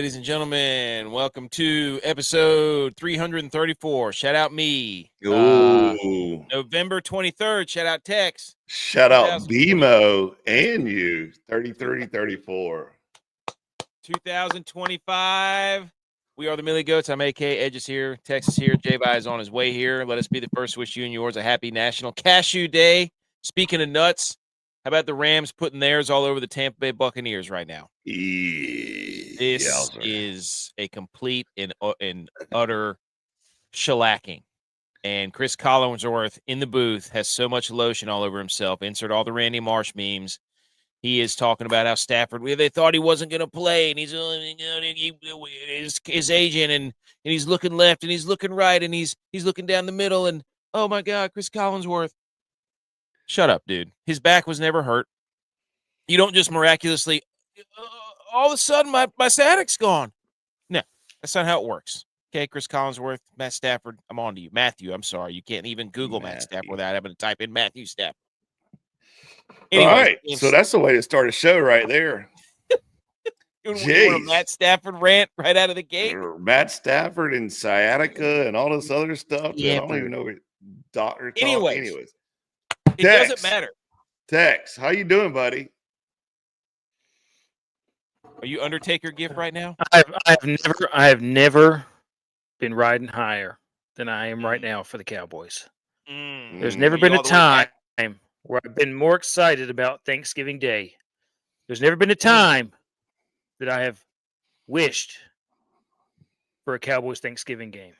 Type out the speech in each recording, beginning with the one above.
ladies and gentlemen. Welcome to episode 334. Shout out me. Ooh. November 23rd. Shout out Tex. Shout out BMO and you. 33-34. 2025. We are the Millie Goats. I'm AK. Edge is here. Tex is here. J-Vi is on his way here. Let us be the first to wish you and yours a happy National Cashew Day. Speaking of nuts, how about the Rams putting theirs all over the Tampa Bay Buccaneers right now? This is a complete and utter shellacking. And Chris Collinsworth in the booth has so much lotion all over himself. Insert all the Randy Marsh memes. He is talking about how Stafford, they thought he wasn't going to play, and he's his agent, and he's looking left, and he's looking right, and he's looking down the middle, and oh my God, Chris Collinsworth. Shut up, dude. His back was never hurt. You don't just miraculously, all of a sudden, my sciatic's gone. No, that's not how it works. Okay, Chris Collinsworth, Matt Stafford, I'm on to you. Matthew, I'm sorry. You can't even Google Matt Stafford without having to type in Matthew Stafford. Anyway, all right, so that's the way to start a show right there. You want a Matt Stafford rant right out of the gate? Matt Stafford and sciatica and all this other stuff. Yeah, I don't even know what doctor talk. Anyways. It doesn't matter. Tex, how you doing, buddy? Are you Undertaker gift right now? I have never been riding higher than I am right now for the Cowboys. There's never been a time where I've been more excited about Thanksgiving Day. There's never been a time that I have wished for a Cowboys Thanksgiving game.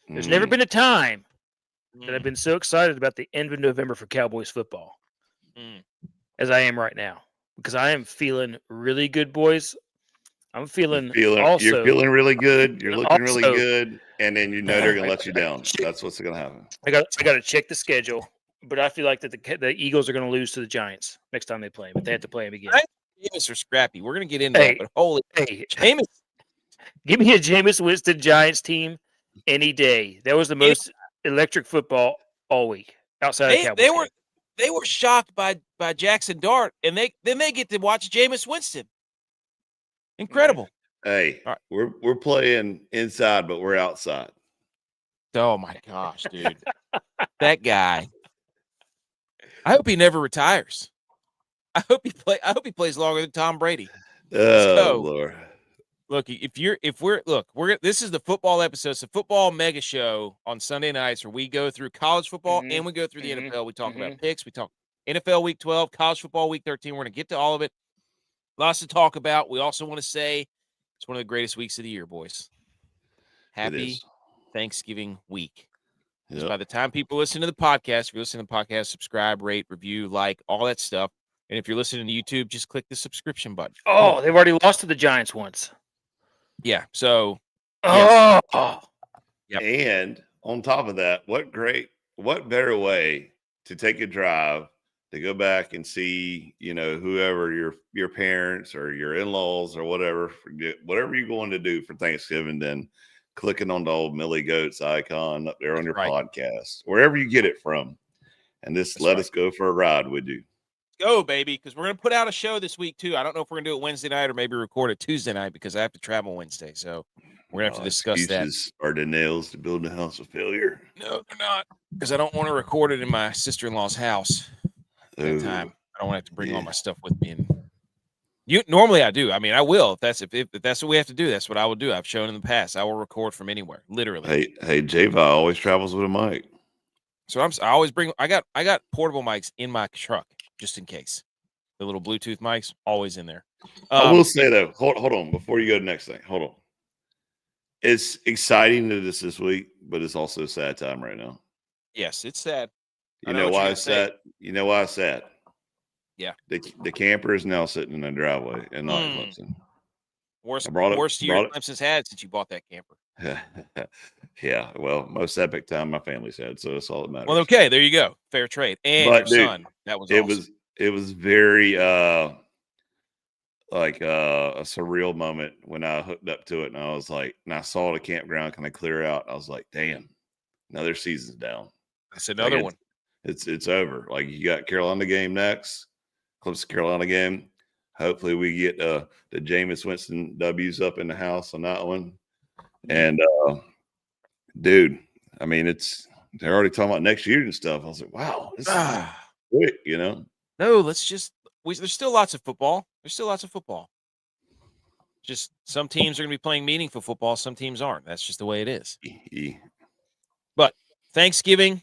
There's never been a time that I've been so excited about the end of November for Cowboys football as I am right now, because I am feeling really good, boys. I'm feeling you're feeling really good. You're looking really good, and then you know they're going to let you down. That's what's going to happen. I got to check the schedule, but I feel like that the Eagles are going to lose to the Giants next time they play them, but they have to play them again. Jameis are scrappy. We're going to get into that, but Jameis. Give me a Jameis Winston Giants team any day. That was the most electric football all week outside of Cowboys. They were shocked by Jackson Dart, and they get to watch Jameis Winston. Incredible. Hey, we're playing inside, but we're outside. Oh my gosh, dude. That guy. I hope he never retires. I hope he plays longer than Tom Brady. Oh, Lord. Look, this is the football episode. It's a football mega show on Sunday nights where we go through college football and we go through the NFL. We talk about picks. We talk NFL Week 12, college football Week 13. We're going to get to all of it. Lots to talk about. We also want to say it's one of the greatest weeks of the year, boys. Happy Thanksgiving week. Yep. By the time people listen to the podcast, if you're listening to the podcast, subscribe, rate, review, like, all that stuff. And if you're listening to YouTube, just click the subscription button. Oh, they've already lost to the Giants once. Yeah. So, yes. Yep. And on top of that, what better way to take a drive to go back and see, whoever your parents or your in-laws or whatever you're going to do for Thanksgiving, then clicking on the old Millie Goats icon up there on your podcast, wherever you get it from. And just let us go for a ride, would you? Go, baby, because we're going to put out a show this week, too. I don't know if we're going to do it Wednesday night or maybe record it Tuesday night because I have to travel Wednesday. So we're going to have to discuss that. Are the nails to build a house of failure? No, they're not, because I don't want to record it in my sister-in-law's house at that time. I don't want to have to bring all my stuff with me. And normally I do. I mean, I will. If that's what we have to do, that's what I will do. I've shown in the past. I will record from anywhere, literally. Hey, J-Vi always travels with a mic. So I always bring. I got portable mics in my truck just in case. The little Bluetooth mics always in there. I will say though, hold on before you go to the next thing. Hold on. It's exciting that it's this week, but it's also a sad time right now. Yes, it's sad. You know why it's sad? You know why it's sad? Yeah. The camper is now sitting in the driveway and not in Clemson. Worst year Clemson's had since you bought that camper. Yeah. Well, most epic time my family's had, so that's all that matters. Well, okay, there you go. Fair trade. And your son. That was awesome. It was very a surreal moment when I hooked up to it and I was like, and I saw the campground kind of clear out. I was like, damn, another season's down. That's another one. It's over. Like you got Carolina game next, Clemson Carolina game. hopefully we get the Jameis Winston W's up in the house on that one. And dude, I mean, they're already talking about next year and stuff. I was like, wow, this is quick, you know? No, there's still lots of football. There's still lots of football. Just some teams are going to be playing meaningful football. Some teams aren't. That's just the way it is. But Thanksgiving,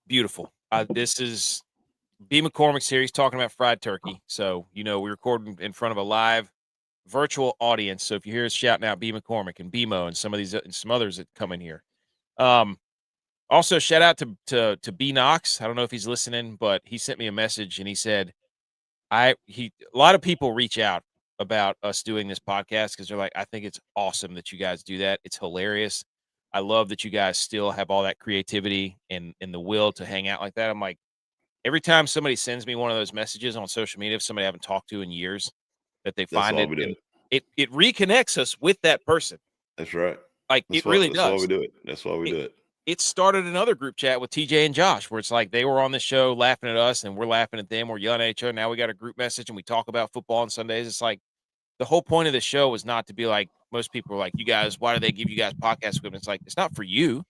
beautiful. This is B. McCormick's here. He's talking about fried turkey. So, we recording in front of a live virtual audience. So if you hear us shouting out B. McCormick and BMO and some others that come in here. Also, shout out to B. Knox. I don't know if he's listening, but he sent me a message and he said, a lot of people reach out about us doing this podcast because they're like, I think it's awesome that you guys do that. It's hilarious. I love that you guys still have all that creativity and the will to hang out like that. I'm like, every time somebody sends me one of those messages on social media, if somebody I haven't talked to in years, that they find it reconnects us with that person. That's right. Like it really does. That's why we do it. That's why we do it. It started another group chat with TJ and Josh where it's like they were on the show laughing at us and we're laughing at them. We're yelling at each other. Now we got a group message and we talk about football on Sundays. It's like the whole point of the show was not to be like most people are like, you guys, why do they give you guys podcast equipment? It's like, it's not for you.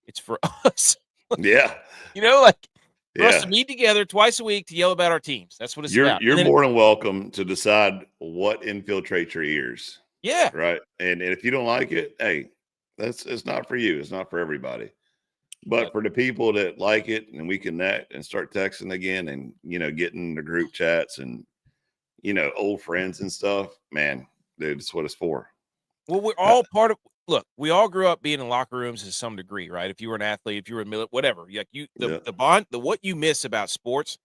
It's for us. Yeah. For us to meet together twice a week to yell about our teams. That's what it's about. You're more than welcome to decide what infiltrates your ears. Yeah. Right. And if you don't like it, hey, it's not for you. It's not for everybody. But for the people that like it and we connect and start texting again and, getting the group chats and, old friends and stuff, man, dude, it's what it's for. Well, we're all we all grew up being in locker rooms to some degree, right? If you were an athlete, if you were a military, whatever, the bond, what you miss about sports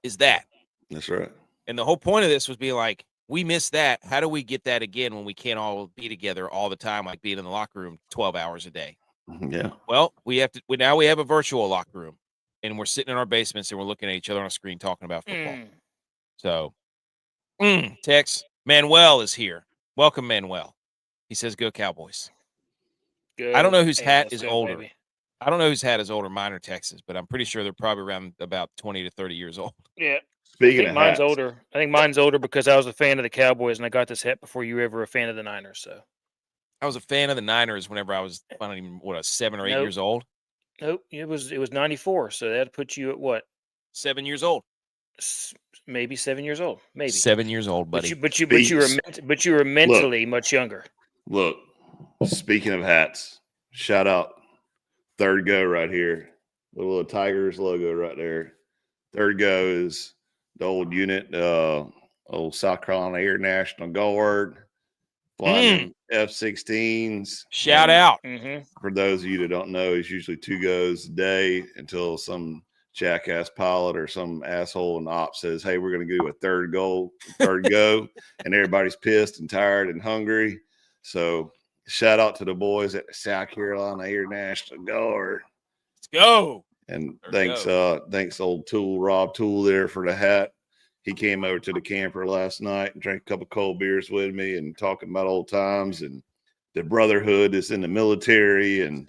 is that. That's right. And the whole point of this was being like, we miss that. How do we get that again when we can't all be together all the time, like being in the locker room 12 hours a day? Yeah. Well, we have a virtual locker room and we're sitting in our basements and we're looking at each other on a screen talking about football. So, Tex, Manuel is here. Welcome, Manuel. He says, go Cowboys. Good. I don't know whose hat is older. Baby. I don't know whose hat is older, mine or Texas, but I'm pretty sure they're probably around about 20 to 30 years old. Yeah. Speaking of mine's hats. older. I think mine's older because I was a fan of the Cowboys and I got this hat before you were ever a fan of the Niners. So I was a fan of the Niners whenever I was, 7 or 8 years old. Nope. It was 94. So that put you at what? 7 years old. Maybe 7 years old. Maybe 7 years old, buddy. But you were mentally much younger. Look, speaking of hats, shout out Third Go right here. The little Tigers logo right there. Third Go is the old unit, old South Carolina Air National Guard, flying F-16s. Shout out. For those of you that don't know, it's usually 2 goes a day until some jackass pilot or some asshole in the op says, hey, we're going to do a third go, and everybody's pissed and tired and hungry. So shout out to the boys at the South Carolina Air National Guard. Let's go. And thanks old Rob Tool there for the hat. He came over to the camper last night and drank a couple cold beers with me and talking about old times and the brotherhood that's in the military. And,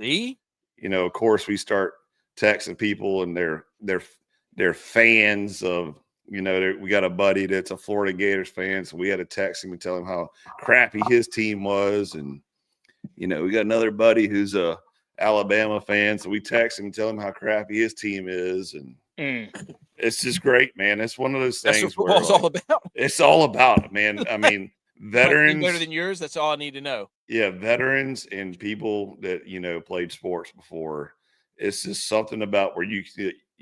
of course, we start texting people and they're fans of, we got a buddy that's a Florida Gators fan. So we had to text him and tell him how crappy his team was. And, we got another buddy who's a Alabama fan. So we text him and tell him how crappy his team is. And it's just great, man. It's one of those things. That's what football's all about. It's all about it, man. I mean, veterans better than yours. That's all I need to know. Yeah. Veterans and people that, played sports before. It's just something about where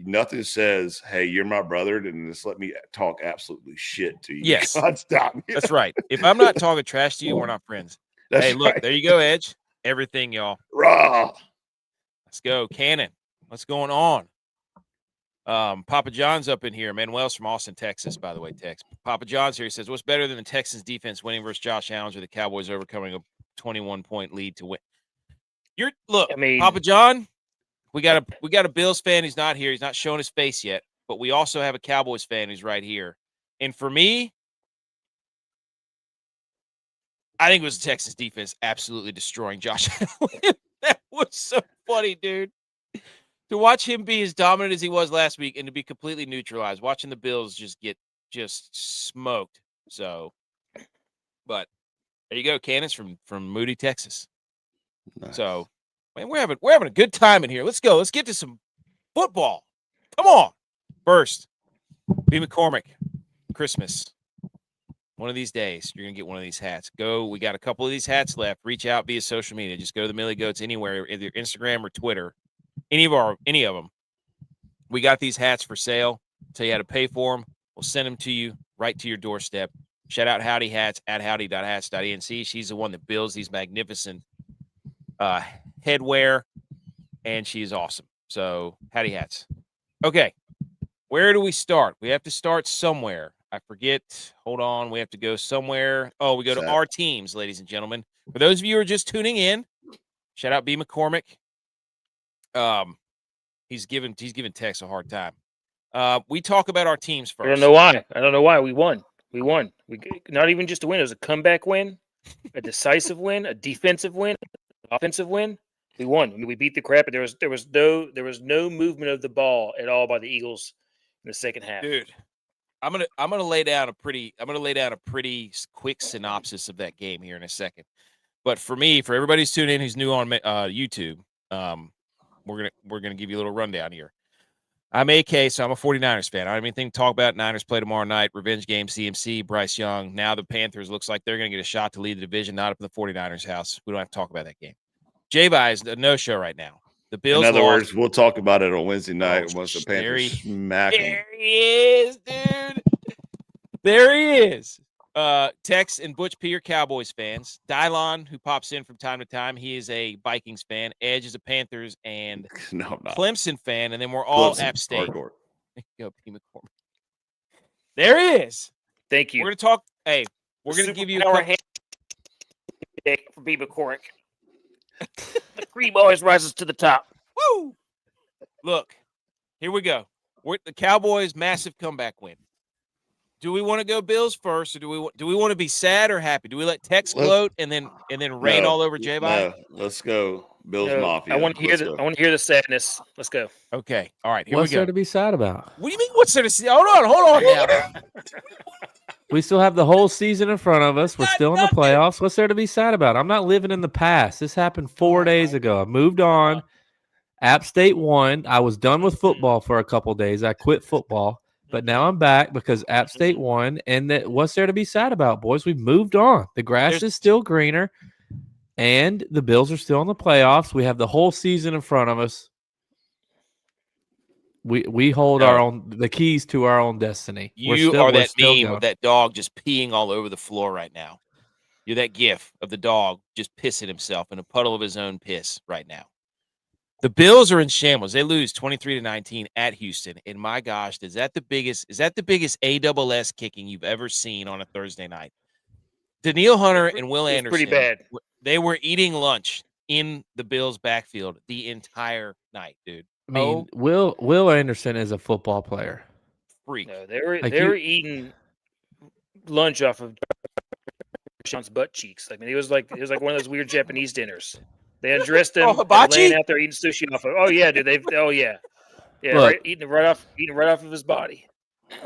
nothing says, hey, you're my brother, and just let me talk absolutely shit to you. Yes. God, stop me. That's right. If I'm not talking trash to you, we're not friends. Hey, look, there you go, Edge. Everything, y'all. Raw. Let's go. Cannon. What's going on? Papa John's up in here. Manuel's from Austin, Texas, by the way, Tex. Papa John's here. He says, what's better than the Texans defense winning versus Josh Allen or the Cowboys overcoming a 21-point lead to win? Papa John, we got a Bills fan who's not here. He's not showing his face yet, but we also have a Cowboys fan who's right here. And for me, I think it was the Texas defense absolutely destroying Josh Allen. That was so funny, dude. To watch him be as dominant as he was last week and to be completely neutralized, watching the Bills just get just smoked. So, but there you go, Candace from Moody, Texas. Nice. So, man, we're having a good time in here. Let's go. Let's get to some football. Come on. First, B. McCormick, Christmas. One of these days, you're going to get one of these hats. We got a couple of these hats left. Reach out via social media. Just go to the Millie Goats anywhere, either Instagram or Twitter. Any of them. We got these hats for sale. Tell you how to pay for them. We'll send them to you right to your doorstep. Shout out Howdy Hats at howdy.hats.enc. She's the one that builds these magnificent headwear, and she's awesome. So, Howdy Hats. Okay, where do we start? We have to start somewhere. I forget. Hold on. We have to go somewhere. Oh, we go to our teams, ladies and gentlemen. For those of you who are just tuning in, shout out B. McCormick. He's giving Tex a hard time. We talk about our teams first. I don't know why. We won. We not even just a win. It was a comeback win, a decisive win, a defensive win, an offensive win. We won. I mean, we beat the crap. There was no movement of the ball at all by the Eagles in the second half. Dude, I'm gonna lay down a pretty quick synopsis of that game here in a second. But for everybody who's tuning in who's new on YouTube, we're gonna give you a little rundown here. I'm AK, so I'm a 49ers fan. I don't have anything to talk about. Niners play tomorrow night. Revenge game, CMC, Bryce Young. Now the Panthers looks like they're going to get a shot to lead the division, not up in the 49ers' house. We don't have to talk about that game. J-Vi is a no-show right now. The Bills. In other words, we'll talk about it on Wednesday night once the Panthers smack him. There he is, dude. There he is. Tex and ButchP are Cowboys fans. DYLON, who pops in from time to time, he is a Vikings fan. Edge is a Panthers and Clemson fan, and then we're all App State. Go, P. McCormick. There he is. Thank you. We're going to talk. Hey, we're going to give you a hand for B. McCormick. The cream always rises to the top. Woo! Look, here we go. We're the Cowboys' massive comeback win. Do we want to go Bills first, or do we want to be sad or happy? Do we let Tex gloat and then rain all over J-Vi? No, let's go Bills Mafia. I want to hear the sadness. Let's go. Okay, all right. Here what's we go. there to be sad about? What do you mean? What's there to see? Hold on now. We still have the whole season in front of us. We're still in the playoffs. What's there to be sad about? I'm not living in the past. This happened 4 days ago. I moved on. App State won. I was done with football for a couple days. I quit football. But now I'm back because App State won. And what's there to be sad about, boys? We've moved on. The grass is still greener. And the Bills are still in the playoffs. We have the whole season in front of us. We hold the keys to our own destiny. You are that meme of that dog just peeing all over the floor right now. You're that gif of the dog just pissing himself in a puddle of his own piss right now. The Bills are in shambles. They lose 23-19 at Houston. And my gosh, is that the biggest ASS kicking you've ever seen on a Thursday night? Daniil Hunter and Will Anderson. Pretty bad. They were eating lunch in the Bills' backfield the entire night, dude. I mean, Will Anderson is a football player. Freak. No, they were eating lunch off of Sean's butt cheeks. I mean, it was like one of those weird Japanese dinners. They undressed him, laying out there eating sushi off of. Oh yeah, dude. Yeah. Look, eating right off of his body.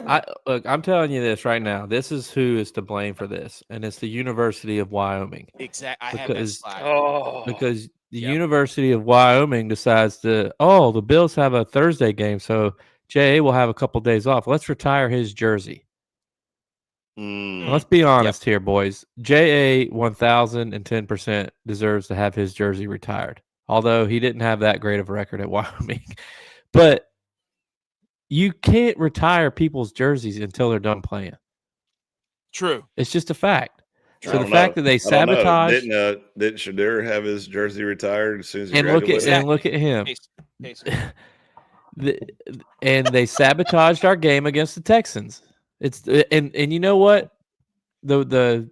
I'm telling you this right now. This is who is to blame for this, and it's the University of Wyoming. Exactly. I have that slide. Because the University of Wyoming decides the Bills have a Thursday game, so J.A. will have a couple days off. Let's retire his jersey. Let's be honest here, boys. J.A. 1,010% deserves to have his jersey retired, although he didn't have that great of a record at Wyoming. But you can't retire people's jerseys until they're done playing. True. It's just a fact. So the fact that they sabotage. Didn't Shedeur have his jersey retired as soon as he graduated? And look at him. And they sabotaged our game against the Texans. And you know what? The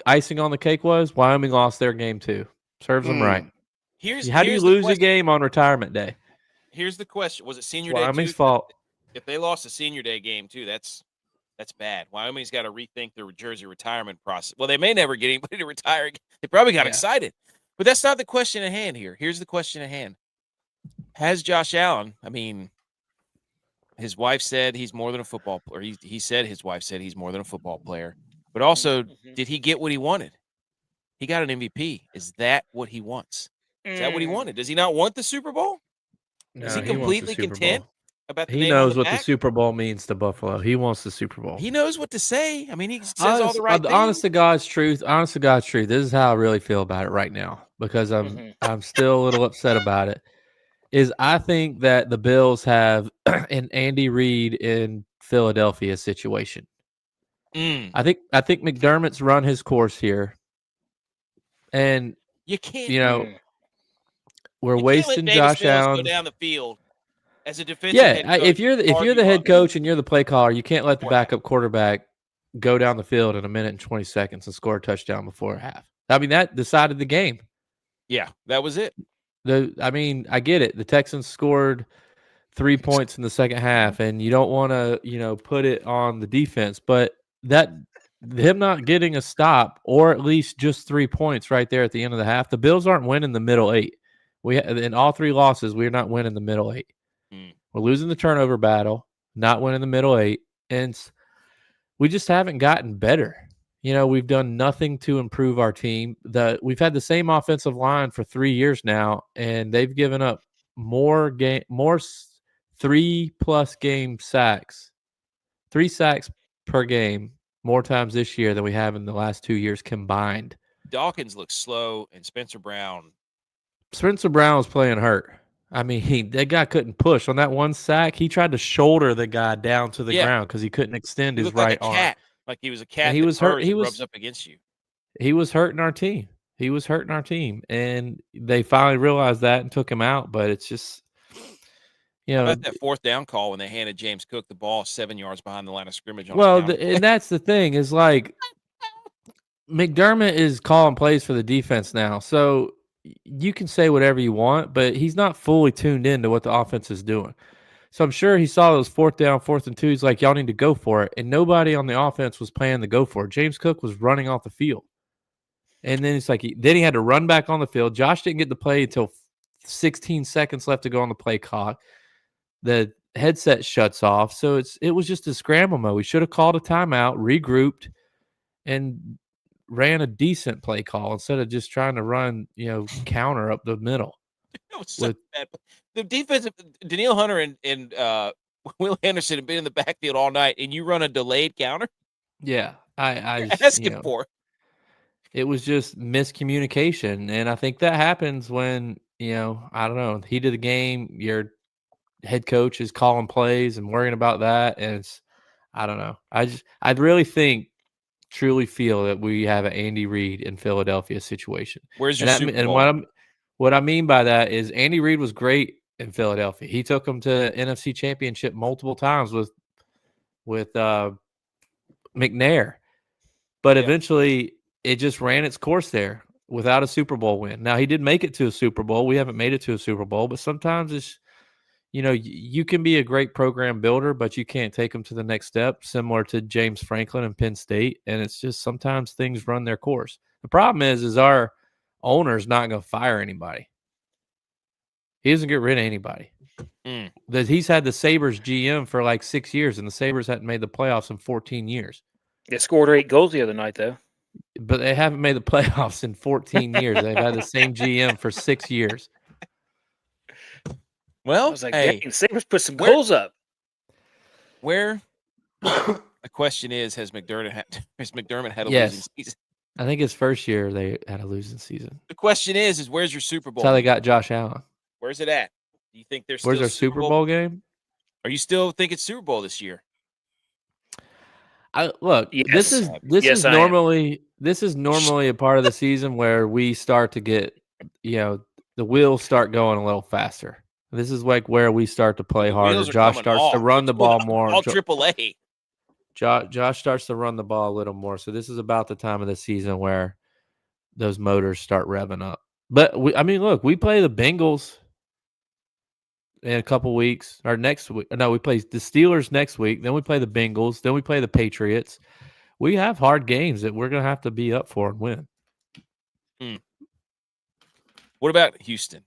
icing on the cake was Wyoming lost their game too. Serves them right. How do you lose a game on retirement day? Here's the question: was it senior day? Wyoming's too? Fault. If they lost a senior day game too, that's bad. Wyoming's got to rethink their jersey retirement process. Well, they may never get anybody to retire. They probably got excited, but that's not the question at hand here. Here's the question at hand: has Josh Allen? I mean, his wife said he's more than a football player. He said his wife said he's more than a football player. But also, did he get what he wanted? He got an MVP. Is that what he wants? Is that what he wanted? Does he not want the Super Bowl? No, Is he wants the completely Super content Bowl. about the He name on knows the what the back? Super Bowl means to Buffalo. He wants the Super Bowl. He knows what to say. I mean, he says all the right things. Honest to God's truth. Honest to God's truth. This is how I really feel about it right now because I'm still a little upset about it. Is I think that the Bills have an Andy Reid in Philadelphia situation. I think McDermott's run his course here, and you can't. We're you wasting can't let Josh Davis Mills Allen. go down the field as a defensive head coach. If you're the head coach and you're the play caller, you can't let the backup quarterback go down the field in a minute and 20 seconds and score a touchdown before half. I mean, that decided the game. Yeah, that was it. I get it. The Texans scored 3 points in the second half, and you don't want to, put it on the defense, but him not getting a stop or at least just 3 points right there at the end of the half, the Bills aren't winning the middle eight. In all three losses, we're not winning the middle eight. We're losing the turnover battle, not winning the middle eight, and we just haven't gotten better. We've done nothing to improve our team. We've had the same offensive line for 3 years now, and they've given up more 3+ game sacks, 3 sacks per game more times this year than we have in the last 2 years combined. Dawkins looks slow, and Spencer Brown was playing hurt. I mean, that guy couldn't push. On that one sack, he tried to shoulder the guy down to the ground because he couldn't extend his right arm. Cat. Like he was a cat. And he was hurt. He rubs up against you. He was hurting our team. And they finally realized that and took him out. But it's just, How about that fourth down call when they handed James Cook the ball 7 yards behind the line of scrimmage? And that's the thing is like McDermott is calling plays for the defense now, so you can say whatever you want, but he's not fully tuned into what the offense is doing. So I'm sure he saw those 4th down, 4th and 2. He's like, y'all need to go for it. And nobody on the offense was playing to go for it. James Cook was running off the field. And then it's like, then he had to run back on the field. Josh didn't get to play until 16 seconds left to go on the play clock. The headset shuts off. So it was just a scramble mode. We should have called a timeout, regrouped, and ran a decent play call instead of just trying to run, counter up the middle. It was so bad. The defensive Danielle Hunter and Will Anderson have been in the backfield all night, and you run a delayed counter. Yeah, I asking for. It was just miscommunication, and I think that happens when I don't know, heat of the game, your head coach is calling plays and worrying about that, and I don't know. I really truly feel that we have an Andy Reid in Philadelphia situation. Where's your Super Bowl? What I mean by that is Andy Reid was great in Philadelphia. He took them to NFC Championship multiple times with McNair. But eventually it just ran its course there without a Super Bowl win. Now, he did make it to a Super Bowl. We haven't made it to a Super Bowl, but sometimes it's, you can be a great program builder, but you can't take them to the next step, similar to James Franklin and Penn State. And it's just sometimes things run their course. The problem is our owner's not going to fire anybody. He doesn't get rid of anybody. He's had the Sabres GM for like 6 years, and the Sabres hadn't made the playoffs in 14 years. They scored 8 goals the other night, though. But they haven't made the playoffs in 14 years. They've had the same GM for 6 years. Well, I was like, dang, Sabres put some goals up. The question is, has McDermott had a losing season? I think his first year they had a losing season. The question is where's your Super Bowl? That's how they got Josh Allen. Where's it at? Do you think there's still Where's our Super Bowl game? Are you still thinking Super Bowl this year? This is normally a part of the season where we start to get, the wheels start going a little faster. This is like where we start to play harder. Josh starts to run the ball more. All AAA. Josh starts to run the ball a little more. So this is about the time of the season where those motors start revving up. But we play the Bengals in a couple weeks or next week. No, we play the Steelers next week. Then we play the Bengals. Then we play the Patriots. We have hard games that we're going to have to be up for and win. What about Houston?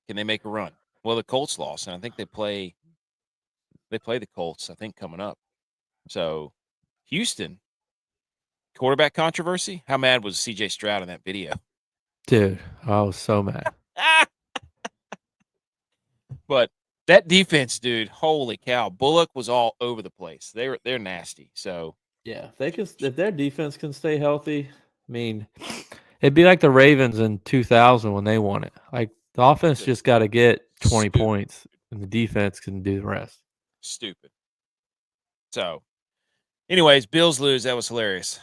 Can they make a run? Well, the Colts lost, and I think they play They play the Colts, I think, coming up. So, Houston, quarterback controversy. How mad was C.J. Stroud in that video? Dude, I was so mad. But that defense, dude, holy cow! Bullock was all over the place. They're nasty. So Yeah, if their defense can stay healthy, I mean, it'd be like the Ravens in 2000 when they won it. Like the offense just got to get 20 points, and the defense can do the rest. Stupid. So, anyways, Bills lose. That was hilarious.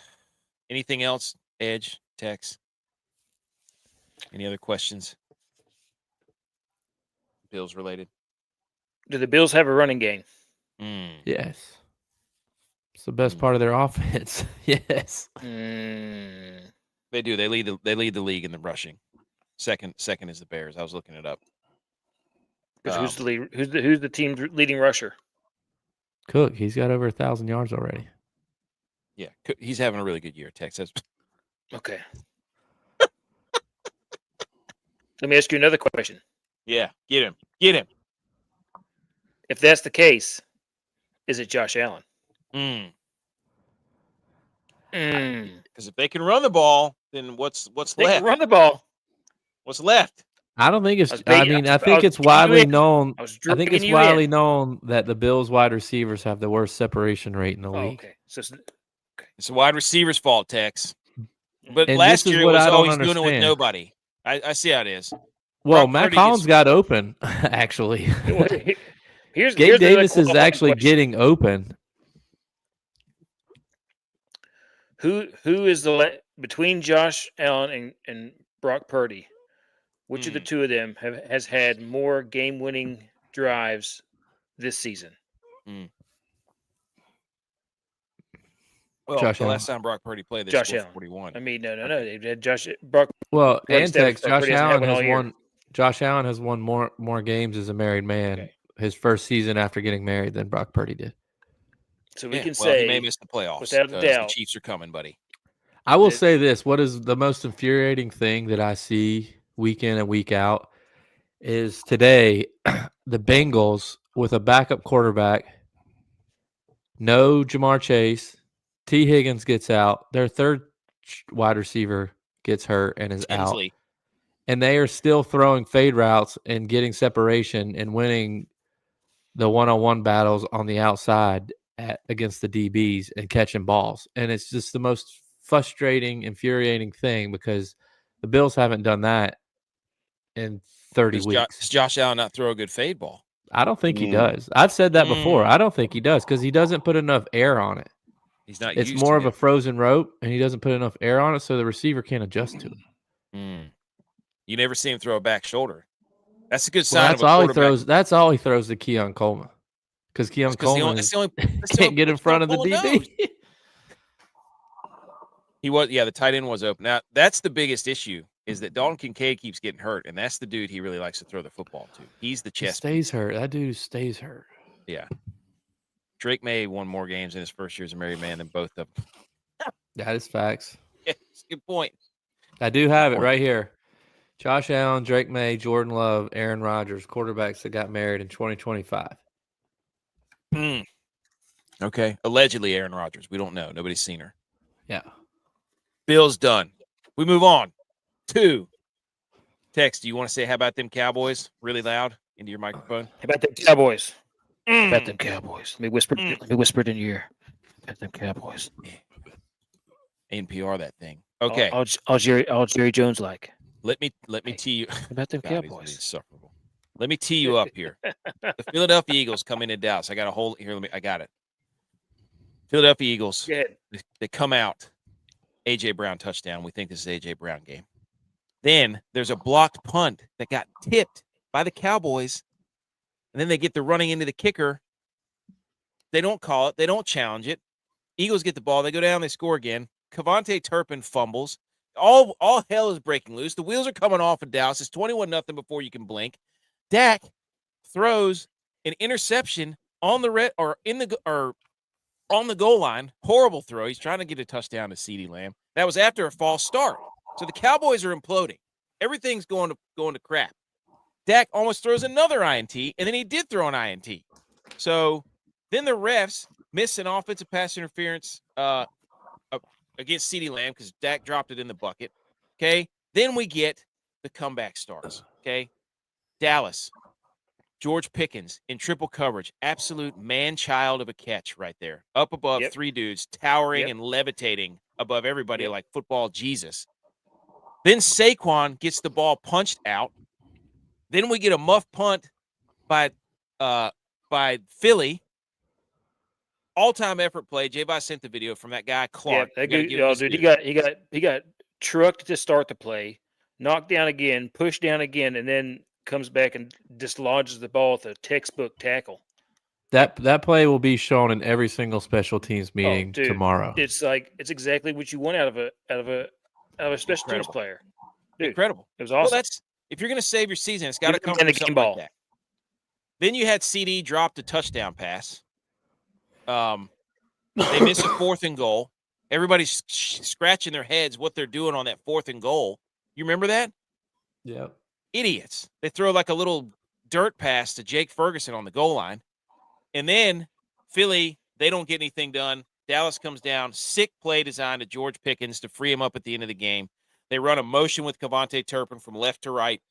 Anything else? Edge, Tex? Any other questions? Bills related? Do the Bills have a running game? Yes. It's the best part of their offense. Yes. They do. They lead the league in the rushing. Second is the Bears. I was looking it up. Who's the team's leading rusher? Cook. He's got over 1,000 yards already. Yeah, he's having a really good year, Texas. Okay. Let me ask you another question. Yeah, get him. If that's the case, is it Josh Allen? Because if they can run the ball, then what's They left? can run the ball. What's left? I don't think it's. I think it's widely known. I think it's widely known that the Bills' wide receivers have the worst separation rate in the league. Okay, so it's the wide receiver's fault, Tex. But And last year it was always doing it with understand. nobody. I see how it is. Well, Brock Matt Purdy Collins got open, actually. here's Gabe Davis another is actually question. getting open. Who is between Josh Allen and Brock Purdy? Which of the two of them has had more game-winning drives this season? Well, Josh the Allen. last time Brock Purdy played, they Josh scored Allen. 41. I mean, no. They had Brock. Well, Purdy and Tex, Brock Purdy hasn't had one all year. Josh Allen has won more games as a married man his first season after getting married than Brock Purdy did. So we can say he may miss the playoffs without a doubt, the Chiefs are coming, buddy. I will say this: what is the most infuriating thing that I see week in and week out is today the Bengals with a backup quarterback, no Jamar Chase, T. Higgins gets out, their third wide receiver gets hurt and is Tinsley. out, and they are still throwing fade routes and getting separation and winning the one-on-one battles on the outside against the DBs and catching balls. And it's just the most frustrating, infuriating thing because the Bills haven't done that in 30 weeks. Does Josh Allen not throw a good fade ball? I don't think he does. I've said that before. I don't think he does because he doesn't put enough air on it. He's not. It's more of a frozen rope, and he doesn't put enough air on it, so the receiver can't adjust to it. You never see him throw a back shoulder. That's a good sign. That's all he throws. That's all he throws to Keon Coleman, because Keon Coleman can't get in front of the DB. He was, the tight end was open. Now that's the biggest issue is that Dalton Kincaid keeps getting hurt, and that's the dude he really likes to throw the football to. He's the chest. Stays hurt. That dude stays hurt. Yeah. Drake May won more games in his first year as a married man than both of them. That is facts. Yeah, that's a good point. I do have it right here. Josh Allen, Drake May, Jordan Love, Aaron Rodgers, quarterbacks that got married in 2025. Okay. Allegedly Aaron Rodgers. We don't know. Nobody's seen her. Yeah. Bill's done. We move on to Tex. Do you want to say how about them Cowboys really loud into your microphone? How about them Cowboys? How about them Cowboys? Let me whisper it in your ear. How about them Cowboys? NPR that thing. Okay. All Jerry Jones like. Let me tee you. How about them Cowboys? Insufferable. Let me tee you up here. The Philadelphia Eagles come into Dallas. I got a whole here. I got it. Philadelphia Eagles. Go ahead. They come out. A.J. Brown touchdown. We think this is A.J. Brown game. Then there's a blocked punt that got tipped by the Cowboys. And then they get the running into the kicker. They don't call it. They don't challenge it. Eagles get the ball. They go down. They score again. Kevontae Turpin fumbles. All hell is breaking loose. The wheels are coming off of Dallas. It's 21-0 before you can blink. Dak throws an interception on the on the goal line. Horrible throw. He's trying to get a touchdown to CeeDee Lamb. That was after a false start. So the Cowboys are imploding. Everything's going to crap. Dak almost throws another INT, and then he did throw an INT. So Then the refs miss an offensive pass interference against CeeDee Lamb because Dak dropped it in the bucket. Okay. Then we get the comeback starts. Okay. Dallas, George Pickens in triple coverage. Absolute man-child of a catch right there. Up above three dudes, towering and levitating above everybody like football Jesus. Then Saquon gets the ball punched out. Then we get a muff punt by Philly. All-time effort play. J-Vi sent the video from that guy Clark. Yeah, dude, he got trucked to start the play, knocked down again, pushed down again, and then comes back and dislodges the ball with a textbook tackle. That play will be shown in every single special teams meeting tomorrow. It's exactly what you want out of a special teams player. Dude, incredible. It was awesome. Well, if you're going to save your season, it's got to come from the something game ball. like that. Then you had CD drop the touchdown pass. They miss a 4th and goal. Everybody's scratching their heads what they're doing on that 4th and goal. You remember that? Yeah. Idiots. They throw like a little dirt pass to Jake Ferguson on the goal line. And then Philly, they don't get anything done. Dallas comes down. Sick play design to George Pickens to free him up at the end of the game. They run a motion with Kevontae Turpin from left to right.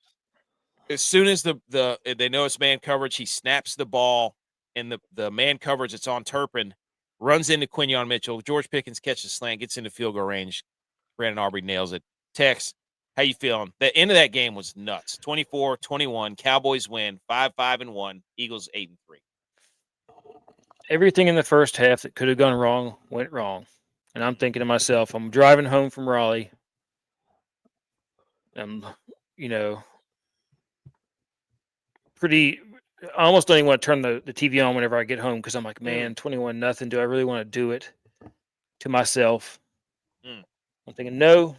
As soon as they know it's man coverage, he snaps the ball, and the man coverage that's on Turpin runs into Quinyon Mitchell. George Pickens catches the slant, gets into field goal range. Brandon Aubrey nails it. Tex, how you feeling? The end of that game was nuts. 24-21. Cowboys win. 5-5-1. Eagles 8-3. Everything in the first half that could have gone wrong went wrong. And I'm thinking to myself, I'm driving home from Raleigh. I almost don't even want to turn the TV on whenever I get home because I'm like, man, 21-0. Do I really want to do it to myself? I'm thinking, no.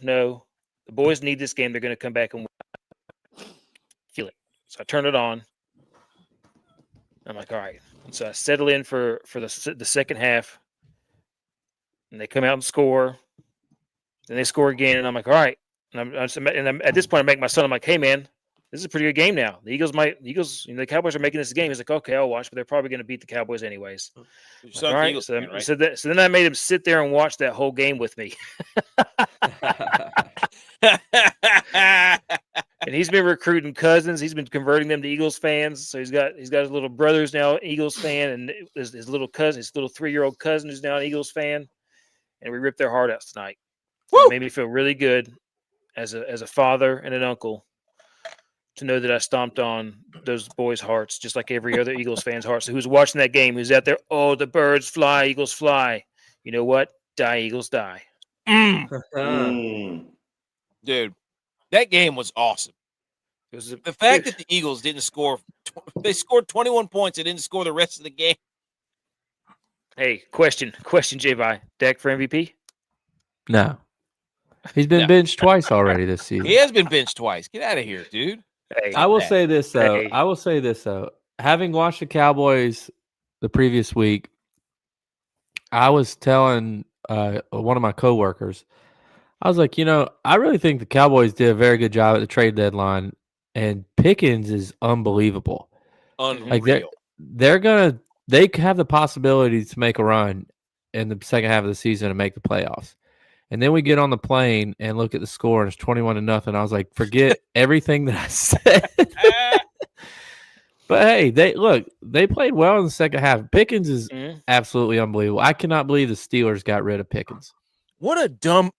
The boys need this game. They're going to come back and win. Feel it. So I turn it on. I'm like, all right. And so I settle in for the second half. And they come out and score. Then they score again. And I'm like, all right. And I'm at this point, I make my son, I'm like, hey, man, this is a pretty good game now. The Cowboys are making this game. He's like, okay, I'll watch, but they're probably going to beat the Cowboys anyways. Like, all right. So then I made him sit there and watch that whole game with me. And he's been recruiting cousins. He's been converting them to Eagles fans. So he's got his little brothers now Eagles fan, and his little 3-year-old cousin who's now an Eagles fan. And we ripped their heart out tonight. So it made me feel really good as a father and an uncle to know that I stomped on those boys' hearts, just like every other Eagles fan's heart. So who's watching that game, who's out there, oh, the birds fly, Eagles fly. You know what? Die, Eagles, die. Dude, that game was awesome. The fact that the Eagles didn't score, they scored 21 points and didn't score the rest of the game. Hey, question, J-Vi. Dak for MVP? No. He's been benched twice already this season. He has been benched twice. Get out of here, dude. Hey, I will say this, though. Having watched the Cowboys the previous week, I was telling one of my coworkers, I was like, I really think the Cowboys did a very good job at the trade deadline, and Pickens is unbelievable. Unreal. Like they have the possibility to make a run in the second half of the season and make the playoffs. And then we get on the plane and look at the score, and it's 21-0. I was like, forget everything that I said. But hey, they played well in the second half. Pickens is absolutely unbelievable. I cannot believe the Steelers got rid of Pickens. What a dumb.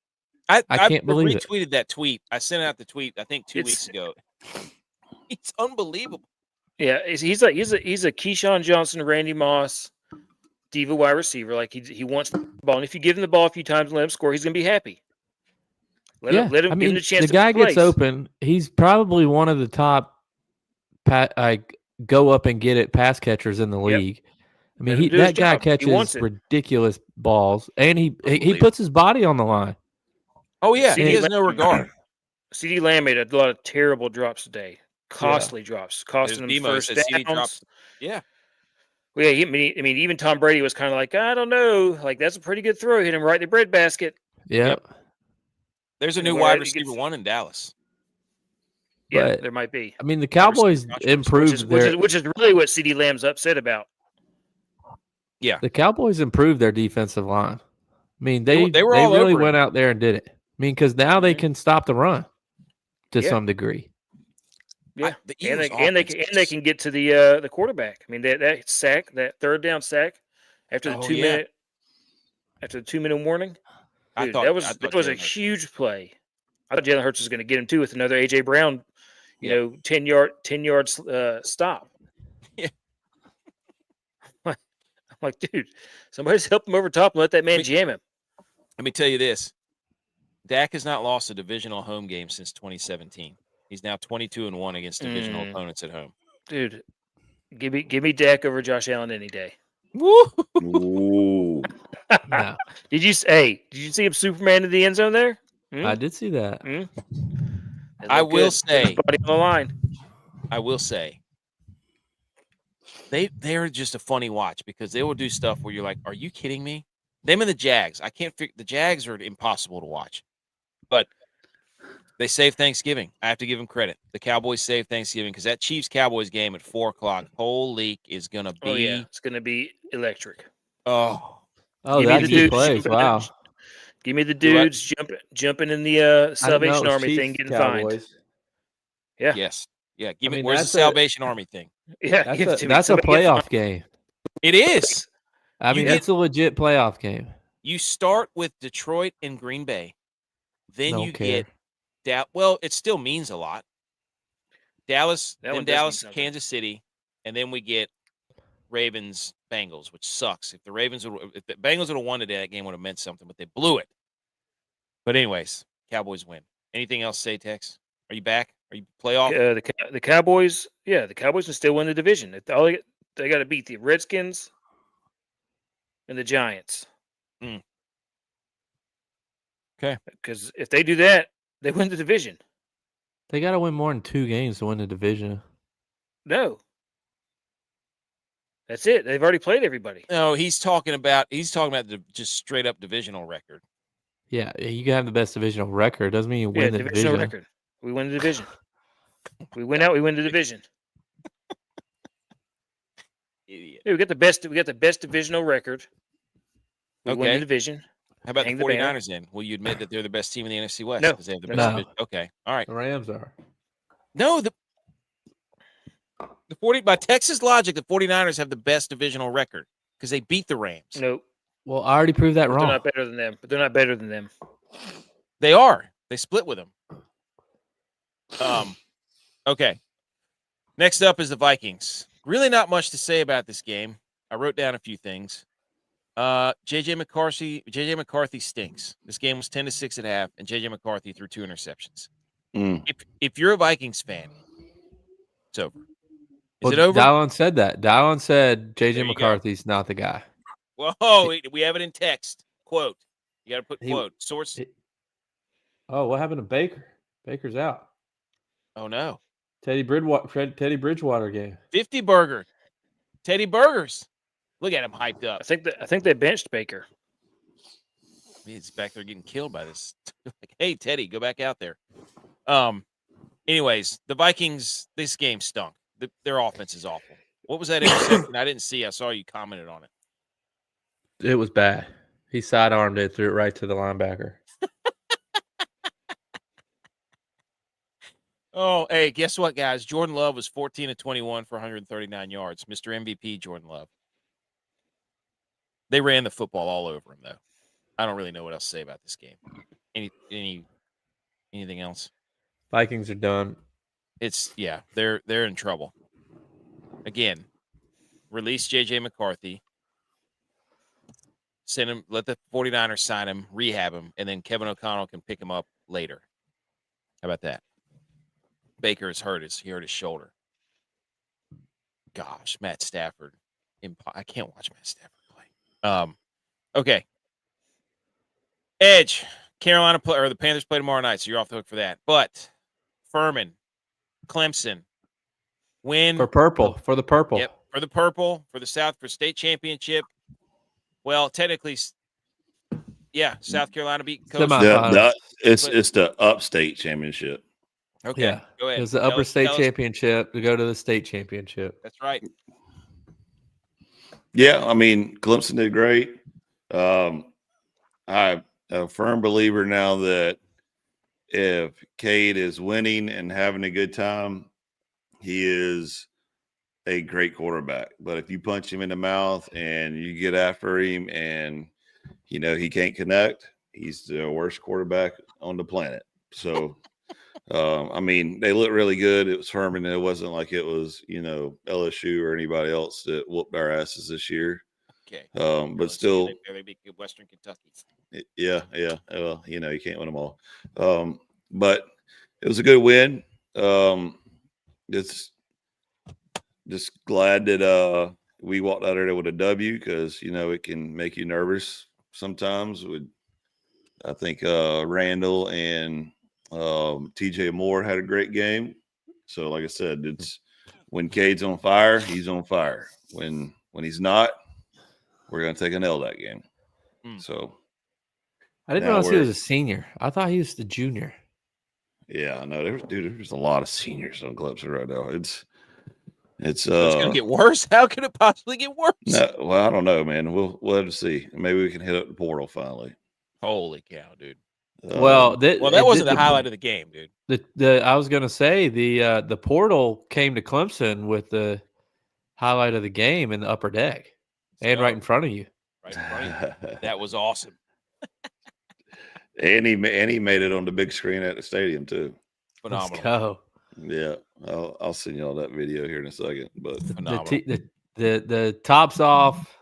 I can't believe it. Retweeted that tweet. I sent out the tweet, I think 2 weeks ago. It's unbelievable. Yeah, he's a Keyshawn Johnson, Randy Moss, diva wide receiver. Like he wants the ball, and if you give him the ball a few times and let him score, he's gonna be happy. Give him a chance. The guy gets open. He's probably one of the top, go up and get it pass catchers in the league. I mean, that guy catches ridiculous balls, and he puts his body on the line. Oh yeah, he has no regard. CeeDee Lamb made a lot of terrible drops today. Costly drops, costing him first downs. Yeah. Well, yeah, even Tom Brady was kind of like, I don't know, like that's a pretty good throw. Hit him right in the breadbasket. Yep. There's a new wide receiver one in Dallas. Yeah, But, there might be. I mean, the Cowboys improved which is really what CeeDee Lamb's upset about. Yeah. The Cowboys improved their defensive line. I mean, they were all really over went him. out there and did it. I mean, because now they can stop the run to some degree. Yeah, The and Eagles' they can get to the quarterback. I mean, that sack, that third down sack after the 2-minute warning. Dude, that was a huge play. I thought Jalen Hurts was going to get him too with another AJ Brown, 10 yards stop. Yeah. I'm like, dude, somebody's help him over top and let that man jam him. Let me tell you this: Dak has not lost a divisional home game since 2017. He's now 22-1 against divisional opponents at home. Dude, give me Dak over Josh Allen any day. Woo! Ooh. No. Did you see him Superman in the end zone there? I did see that. I will say, body on the line. I will say, they're just a funny watch because they will do stuff where you're like, "Are you kidding me?" Them and the Jags. I can't figure. The Jags are impossible to watch, but they saved Thanksgiving. I have to give them credit. The Cowboys saved Thanksgiving because that Chiefs-Cowboys game at 4:00, holy, is going to be. Oh, yeah. It's going to be electric. Oh, that's two plays. Wow. Give me the dudes jumping in the Salvation Army Chiefs, thing, getting Cowboys. fined. Yeah. Yes. Yeah. Give me. Where's the Salvation Army thing? Yeah. That's a playoff game. It is. I mean, it's a legit playoff game. You start with Detroit and Green Bay. Then you get well, it still means a lot. Dallas, Kansas City, and then we get Ravens, Bengals, which sucks. If the Bengals would have won today, that game would have meant something, but they blew it. But anyways, Cowboys win. Anything else to say, Tex? Are you back? Are you playoff? The Cowboys, the Cowboys can still win the division. They got to beat the Redskins and the Giants. Okay. Because if they do that, they win the division. They got to win more than 2 games to win the division. No. That's it. They've already played everybody. No, he's talking about the just straight up divisional record. Yeah, you can have the best divisional record. Doesn't mean you win the division. Record. We win the division. We win out. We win the division. Idiot. Dude, we got the best divisional record. We win the division. How about the 49ers then? Will you admit that they're the best team in the NFC West? No. Because they have the best division. Okay. All right. The Rams are. No, by Texas logic, the 49ers have the best divisional record because they beat the Rams. No. Well, I already proved that wrong. They're not better than them. But they're not better than them. They are. They split with them. Okay. Next up is the Vikings. Really not much to say about this game. I wrote down a few things. JJ McCarthy stinks. This game was 10-6 at half, and JJ McCarthy threw 2 interceptions. If you're a Vikings fan, it's over. Is it over? DYLON said that. DYLON said JJ McCarthy's not the guy. Whoa, we have it in text. Quote. You got to put quote. Source. Oh, what happened to Baker? Baker's out. Oh, no. Teddy Bridgewater game. 50 burger. Teddy Burgers. Look at him hyped up. I think they benched Baker. He's back there getting killed by this. Hey, Teddy, go back out there. Anyways, the Vikings, this game stunk. Their offense is awful. What was that interception? I didn't see. I saw you commented on it. It was bad. He sidearmed it, threw it right to the linebacker. Oh, hey, guess what, guys? Jordan Love was 14-21 for 139 yards. Mr. MVP, Jordan Love. They ran the football all over him, though. I don't really know what else to say about this game. Anything else? Vikings are done. They're in trouble. Again, release JJ McCarthy. Send him, let the 49ers sign him, rehab him, and then Kevin O'Connell can pick him up later. How about that? Baker is hurt. He hurt his shoulder. Gosh, Matt Stafford. I can't watch Matt Stafford play. Okay. Edge. Carolina or the Panthers play tomorrow night, so you're off the hook for that. But Furman, Clemson, win for the purple. Yep, for the purple, for state championship. Well, technically, South Carolina beat Coastal. It's the upstate championship. Okay, yeah. Go ahead. It's the upper state championship to go to the state championship. That's right. Yeah, I mean, Clemson did great. I'm a firm believer now that if Cade is winning and having a good time, he is a great quarterback. But if you punch him in the mouth and you get after him and, he can't connect, he's the worst quarterback on the planet. So, I mean, they look really good. It was Herman. It wasn't like it was, LSU or anybody else that whooped our asses this year. Okay. But still, they barely beat Western Kentucky. yeah. Well, you can't win them all. But it was a good win. It's just glad that we walked out of there with a W because it can make you nervous sometimes. I think Randall and TJ Moore had a great game. So, like I said, it's when Cade's on fire, he's on fire. When he's not, we're gonna take an L that game. So I didn't realize he was a senior. I thought he was the junior. Yeah, I know. There's a lot of seniors on Clemson right now. It's gonna get worse. How could it possibly get worse? No, well, I don't know, man. We'll have to see. Maybe we can hit up the portal finally. Holy cow, dude! Well, that wasn't the highlight of the game, dude. I was gonna say the portal came to Clemson with the highlight of the game in the upper deck and right in front of you. Right in front of you. That was awesome. And he made it on the big screen at the stadium too. Phenomenal. Let's go. Yeah, I'll send y'all that video here in a second. But the tops off,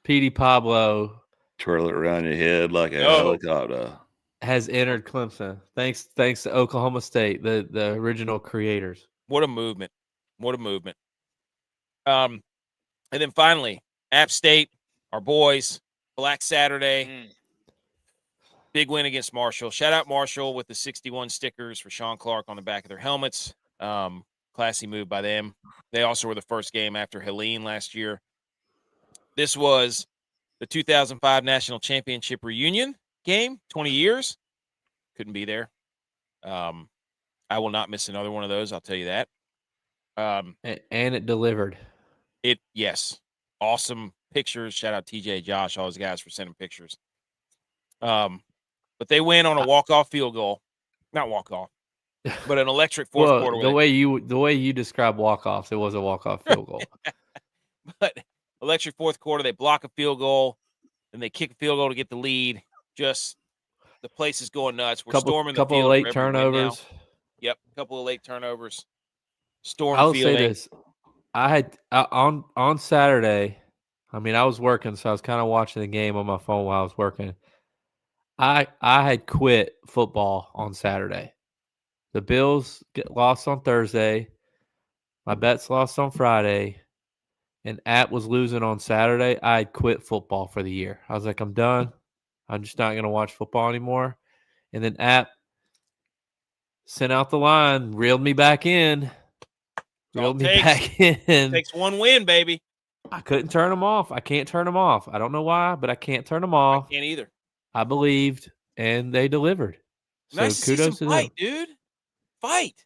PD Pablo twirl it around your head like a helicopter has entered Clemson. Thanks to Oklahoma State, the original creators. What a movement! What a movement! And then finally, App State, our boys, Black Saturday. Big win against Marshall. Shout out Marshall with the 61 stickers for Sean Clark on the back of their helmets. Classy move by them. They also were the first game after Helene last year. This was the 2005 National Championship reunion game, 20 years. Couldn't be there. I will not miss another one of those, I'll tell you that. And it delivered. Yes. Awesome pictures. Shout out TJ, Josh, all those guys for sending pictures. But they win on a walk-off field goal. Not walk-off, but an electric fourth quarter. The way you describe walk-offs, it was a walk-off field goal. But electric fourth quarter, they block a field goal, and they kick a field goal to get the lead. Just the place is going nuts. We're storming the field. Couple of late turnovers. Yep, a couple of late turnovers. Storm I'll fielding. say this. I had on Saturday, I mean, I was working, so I was kind of watching the game on my phone while I was working. I had quit football on Saturday. The Bills get lost on Thursday. My bets lost on Friday. And App was losing on Saturday. I had quit football for the year. I was like, I'm done. I'm just not going to watch football anymore. And then App sent out the line, reeled me back in. Takes one win, baby. I couldn't turn them off. I can't turn them off. I don't know why, but I can't turn them off. I can't either. I believed, and they delivered. So nice kudos to fight, them. dude. Fight.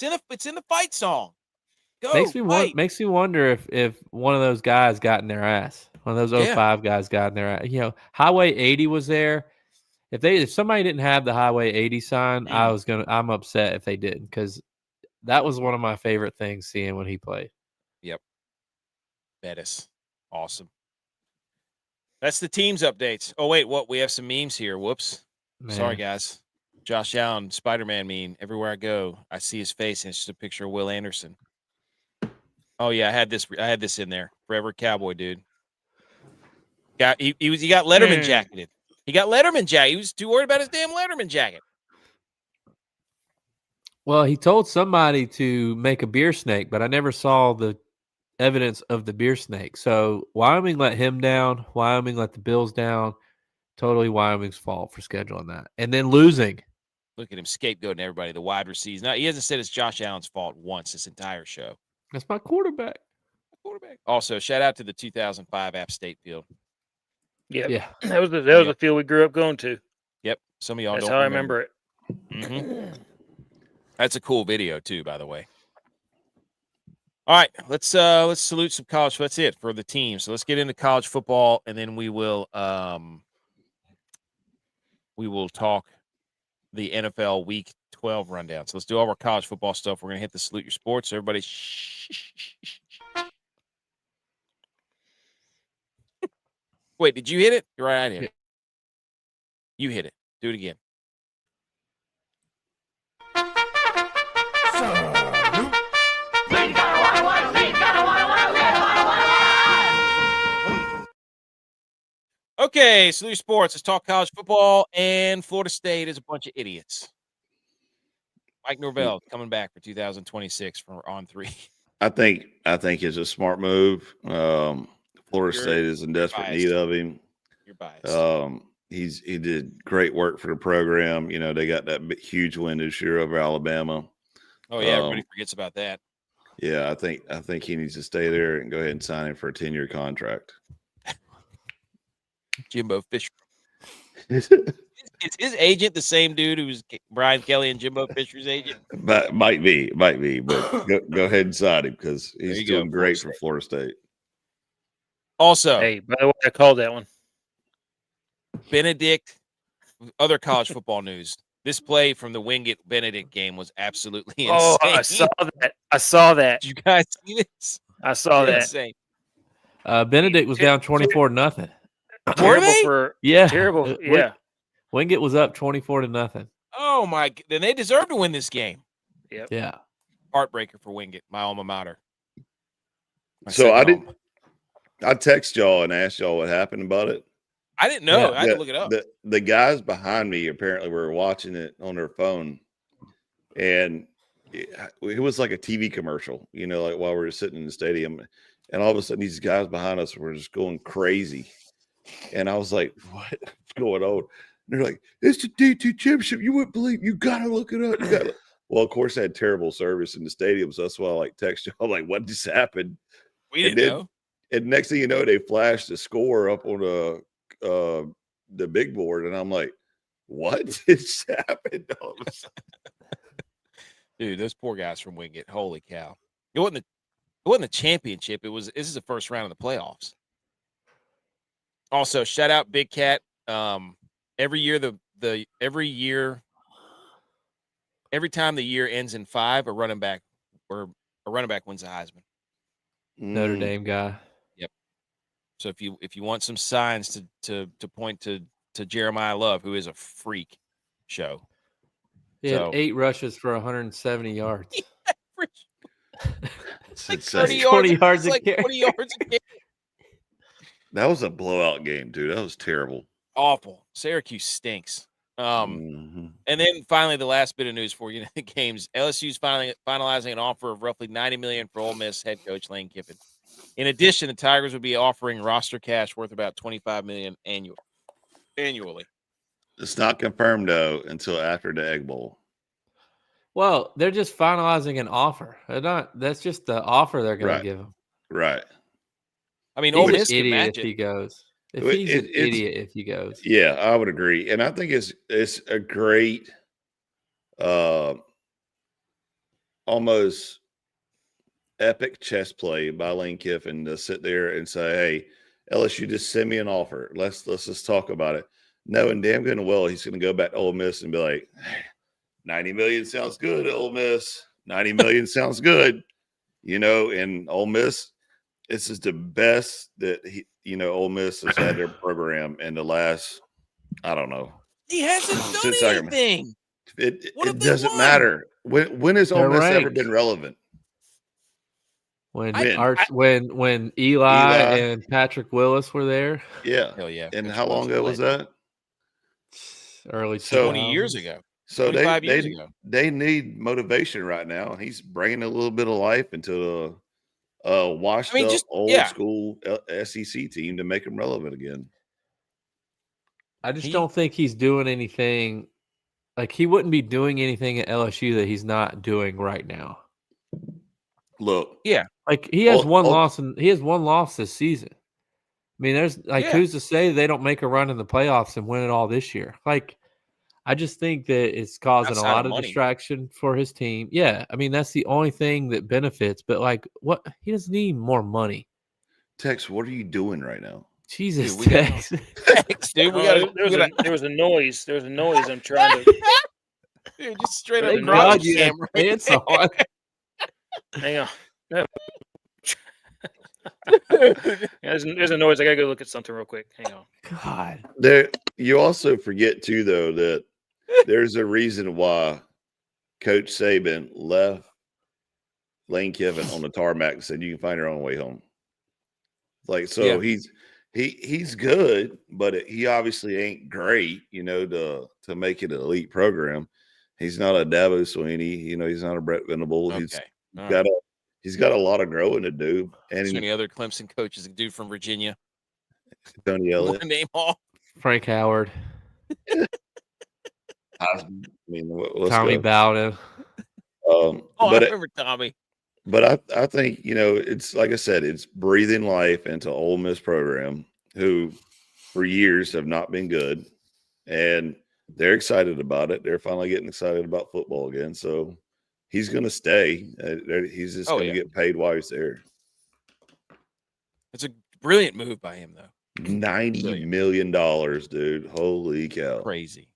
It's in the fight song. Go. Makes me wonder if one of those guys got in their ass. One of those 05 guys got in their ass. Highway 80 was there. If somebody didn't have the Highway 80 sign, I'm upset if they didn't, because that was one of my favorite things seeing when he played. Yep. Bettis. Awesome. That's the teams updates. Oh, wait, we have some memes here. Whoops. Man. Sorry, guys. Josh Allen, Spider-Man meme. Everywhere I go, I see his face, and it's just a picture of Will Anderson. Oh, yeah, I had this in there. Forever Cowboy, dude. He got Letterman jacketed. He got Letterman jacket. He was too worried about his damn Letterman jacket. Well, he told somebody to make a beer snake, but I never saw the evidence of the beer snake. So Wyoming let him down. Wyoming let the Bills down. Totally Wyoming's fault for scheduling that. And then losing. Look at him scapegoating everybody, the wide receivers. Now, he hasn't said it's Josh Allen's fault once this entire show. That's my quarterback. Also, shout out to the 2005 App State field. Yeah. That was the field we grew up going to. Yep. Some of y'all That's don't how remember. I remember it. Mm-hmm. That's a cool video, too, by the way. All right, let's salute some college. That's it for the team. So let's get into college football, and then we will talk the NFL Week 12 rundown. So let's do all our college football stuff. We're gonna hit the salute your sports. Everybody, Wait, did you hit it? You're right, I did. You hit it. Do it again. Okay, salute your sports. Let's talk college football, and Florida State is a bunch of idiots. Mike Norvell coming back for 2026 for On 3. I think it's a smart move. Florida State is in desperate need of him. You're biased. He did great work for the program. You know, they got that huge win this year over Alabama. Oh yeah, everybody forgets about that. Yeah, I think he needs to stay there and go ahead and sign him for a 10-year contract. Jimbo Fisher. Is his agent the same dude who was Brian Kelly and Jimbo Fisher's agent? But might be, but go ahead and sign him because he's doing great for Florida State. Also, hey, by the way, I called that one. Benedict. Other college football news. This play from the Wingate Benedict game was absolutely insane. Oh, I saw that. Did you guys see this? I saw that. Insane. Benedict was down 24-0. Were they? Terrible. Yeah. Wingate was up 24-0. Oh my! Then they deserve to win this game. Yep. Yeah. Heartbreaker for Wingate, my alma mater. So I text y'all and asked y'all what happened about it. I didn't know. I had to look it up. The guys behind me apparently were watching it on their phone, and it was like a TV commercial, you know, like while we were sitting in the stadium, and all of a sudden these guys behind us were just going crazy, and I was like, "What's going on?" And they're like, "It's the D2 championship. You wouldn't believe. You gotta look it up. You gotta." Well, of course, I had terrible service in the stadium, so that's why I like text y'all like, "What just happened?" We didn't know. And next thing you know, they flashed the score up on the big board, and I'm like, "What just happened?" Dude, those poor guys from Wingate. Holy cow! It wasn't the championship. This is the first round of the playoffs. Also, shout out Big Cat. Every year every time the year ends in 5, a running back wins the Heisman. Notre Dame guy. Yep. So if you want some signs to point to Jeremiah Love, who is a freak show. He had 8 rushes for 170 yards. It's like insane. 30 yards, 20 yards a like carry. 20 yards a carry. That was a blowout game, dude. That was terrible. Awful. Syracuse stinks. And then finally, the last bit of news for you in the games: LSU's finalizing an offer of roughly $90 million for Ole Miss head coach Lane Kiffin. In addition, the Tigers would be offering roster cash worth about $25 million annually. It's not confirmed though until after the Egg Bowl. Well, they're just finalizing an offer. They're not. That's just the offer they're going to give him. Right. I mean, He's Ole an Miss can idiot match if it. he goes. He's an idiot if he goes. Yeah, I would agree, and I think it's a great, almost epic chess play by Lane Kiffin to sit there and say, "Hey, LSU, just send me an offer. Let's just talk about it." Knowing damn good and well he's going to go back to Ole Miss and be like, "$90 million sounds good, Ole Miss. $90 million sounds good," you know. And Ole Miss, this is the best that Ole Miss has had their program in the last, I don't know. He hasn't done anything. It doesn't matter. When has Ole Miss ever been relevant? When Eli and Patrick Willis were there. Yeah. Hell yeah. And how long ago was that? Early 20 years ago. So 25 years ago. They need motivation right now. And he's bringing a little bit of life into the washed up old school SEC team to make them relevant again. I just don't think he's doing anything. Like, he wouldn't be doing anything at LSU that he's not doing right now. Look, like he has one loss, and he has one loss this season. I mean, there's who's to say they don't make a run in the playoffs and win it all this year? Like, I just think that it's causing Outside a of lot of money. distraction for his team. Yeah, I mean that's the only thing that benefits. But like, what he doesn't need more money. Tex, what are you doing right now? Jesus, Dude, we got- Tex. Thanks, dude. We got There was a noise. There was a noise. I'm trying to dude, just straight up Thank crotch God you had camera. pants on. hang on. No. There's a noise. I gotta go look at something real quick. Hang on. God. There, you also forget too, though, that there's a reason why Coach Saban left Lane Kiffin on the tarmac and said, "You can find your own way home." Like, so he's good, but he obviously ain't great, to make it an elite program. He's not a Dabo Swinney, he's not a Brett Venable. Okay. He's got a lot of growing to do. And So many other Clemson coaches, a dude from Virginia. Tony Elliott, Name all. Frank Howard, let's Tommy go. Bowden. I remember Tommy. But I think, it's like I said, it's breathing life into Ole Miss program, who for years have not been good, and they're excited about it. They're finally getting excited about football again. So he's going to stay. He's just going to get paid while he's there. It's a brilliant move by him, though. $90 million, dude. Holy cow. Crazy.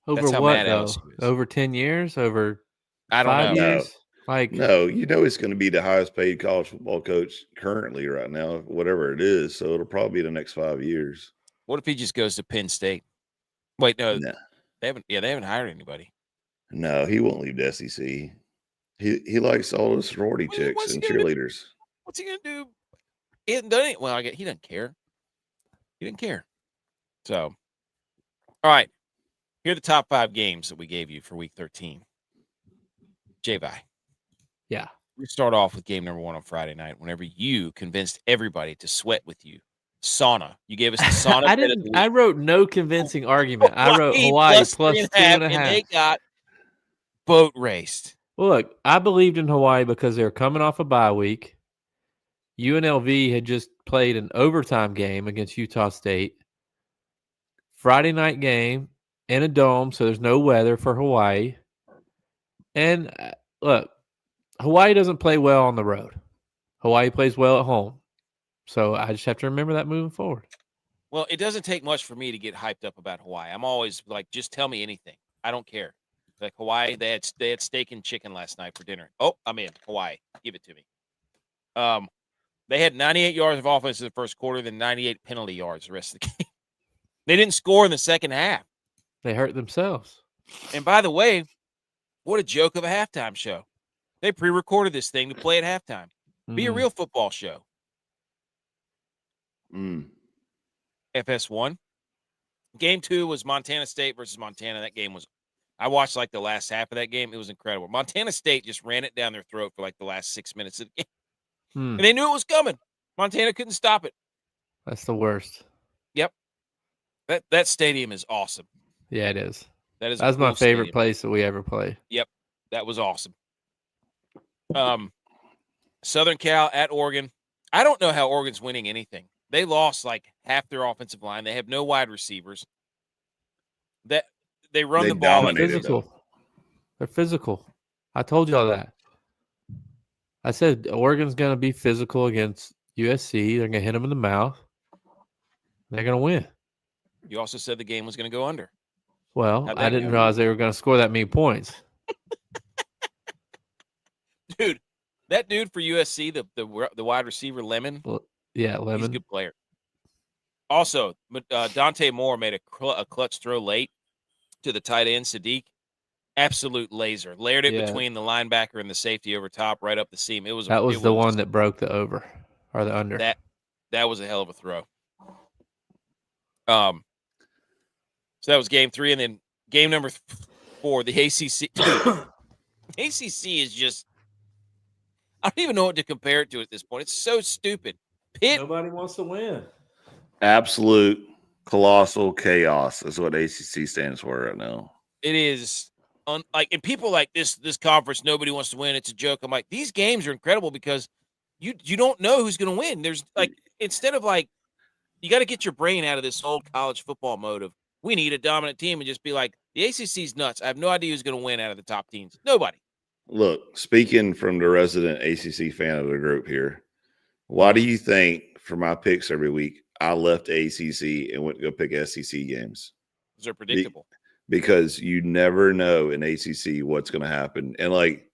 Over That's how what, mad though? LSU is. Over 10 years? Over I don't 5 know. years? Like, No, he's going to be the highest paid college football coach currently right now, whatever it is. So it'll probably be the next 5 years. What if he just goes to Penn State? Wait, no. Nah. They haven't hired anybody. No, he won't leave the SEC. He likes all the sorority chicks and cheerleaders. What's he gonna do? He hasn't done it. Well, he doesn't care. He didn't care. So, all right. Here are the top 5 games that we gave you for Week 13. J-Vi. yeah. We start off with game number 1 on Friday night. Whenever you convinced everybody to sweat with you, sauna. You gave us the sauna. I wrote no convincing argument. I wrote Hawaii plus 2.5. And they got boat raced. Well, look, I believed in Hawaii because they were coming off a bye week. UNLV had just played an overtime game against Utah State. Friday night game in a dome, so there's no weather for Hawaii. And look, Hawaii doesn't play well on the road. Hawaii plays well at home. So I just have to remember that moving forward. Well, it doesn't take much for me to get hyped up about Hawaii. I'm always like, just tell me anything. I don't care. Like Hawaii, they had steak and chicken last night for dinner. Oh, I'm in. Hawaii. Give it to me. They had 98 yards of offense in the first quarter, then 98 penalty yards the rest of the game. They didn't score in the second half. They hurt themselves. And by the way, what a joke of a halftime show. They pre-recorded this thing to play at halftime. Be a real football show. FS1. Game 2 was Montana State versus Montana. That game was, I watched like the last half of that game. It was incredible. Montana State just ran it down their throat for like the last 6 minutes of the game. And they knew it was coming. Montana couldn't stop it. That's the worst. Yep. That stadium is awesome. Yeah, it is. That's my favorite place that we ever play. Yep. That was awesome. Southern Cal at Oregon. I don't know how Oregon's winning anything. They lost like half their offensive line. They have no wide receivers. They run the ball. Dominated. They're physical. I told y'all that. I said Oregon's going to be physical against USC. They're going to hit them in the mouth. They're going to win. You also said the game was going to go under. Well, I didn't realize they were going to score that many points. Dude, that dude for USC, the wide receiver, Lemon. Yeah, Lemon. He's a good player. Also, Dante Moore made a clutch throw late to the tight end, Sadiq. Absolute laser. Layered it between the linebacker and the safety over top, right up the seam. That was the one that broke the over or the under. That was a hell of a throw. So that was game 3, and then game number 4, the ACC. ACC is just, I don't even know what to compare it to at this point. It's so stupid. Nobody wants to win. Absolute colossal chaos is what ACC stands for right now. It is. And people like this conference, nobody wants to win. It's a joke. I'm like, these games are incredible because you don't know who's going to win. There's like, instead of like, you got to get your brain out of this old college football mode of we need a dominant team and just be like, The ACC's nuts. I have no idea who's going to win out of the top teams. Nobody. Look, speaking from the resident ACC fan of the group here, why do you think for my picks every week I left ACC and went to go pick SEC games? Because they're predictable. Because you never know in ACC what's going to happen. And like,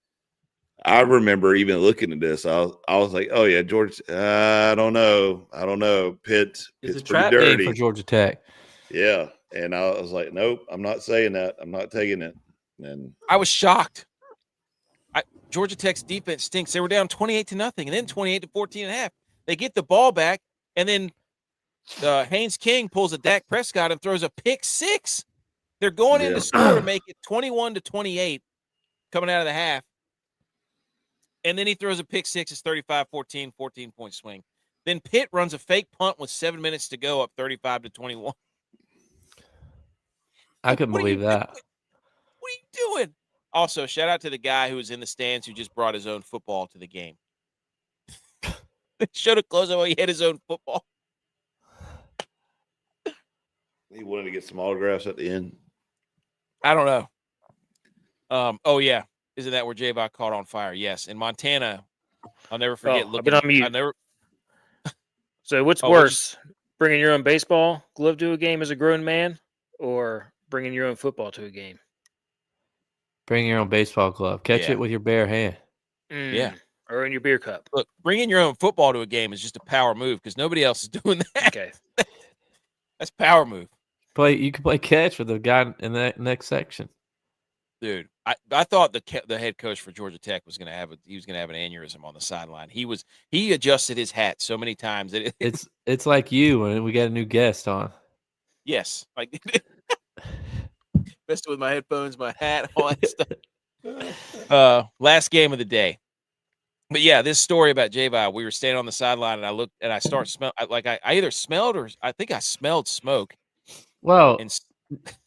I remember even looking at this, I was like, oh yeah, George. I don't know. Pitt's It's a pretty trap dirty game for Georgia Tech. Yeah, and I was like, nope, I'm not saying that. I'm not taking it. And I was shocked. Georgia Tech's defense stinks. They were down 28-0, and then 28-14.5. They get the ball back, and then Haynes King pulls a Dak Prescott and throws a pick six. They're going in to score to make it 21-28 coming out of the half. And then he throws a pick six. It's 35-14, 14-point swing. Then Pitt runs a fake punt with 7 minutes to go, up 35-21. I couldn't believe that. What are you doing? Also, shout out to the guy who was in the stands who just brought his own football to the game. Should have closed while he had his own football. he wanted to get some autographs at the end. I don't know. Oh yeah, isn't that where J-Bot caught on fire? Yes, in Montana. I'll never forget. I've been on mute. So what's Oh, worse, bringing your own baseball glove to a game as a grown man, or bringing your own football to a game? Bring your own baseball glove. Catch Yeah. it with your bare hand. Yeah. Or in your beer cup. Look, bringing your own football to a game is just a power move because nobody else is doing that. Okay. That's power move. You can play catch with the guy in that next section. Dude, I thought the head coach for Georgia Tech was going to have an aneurysm on the sideline. He adjusted his hat so many times that it's like you when we got a new guest on. Yes, like messed with my headphones, my hat, all that stuff. Last game of the day. But yeah, this story about J-Bot, we were standing on the sideline and I looked and I start smell like I either smelled or I think I smelled smoke. Well, And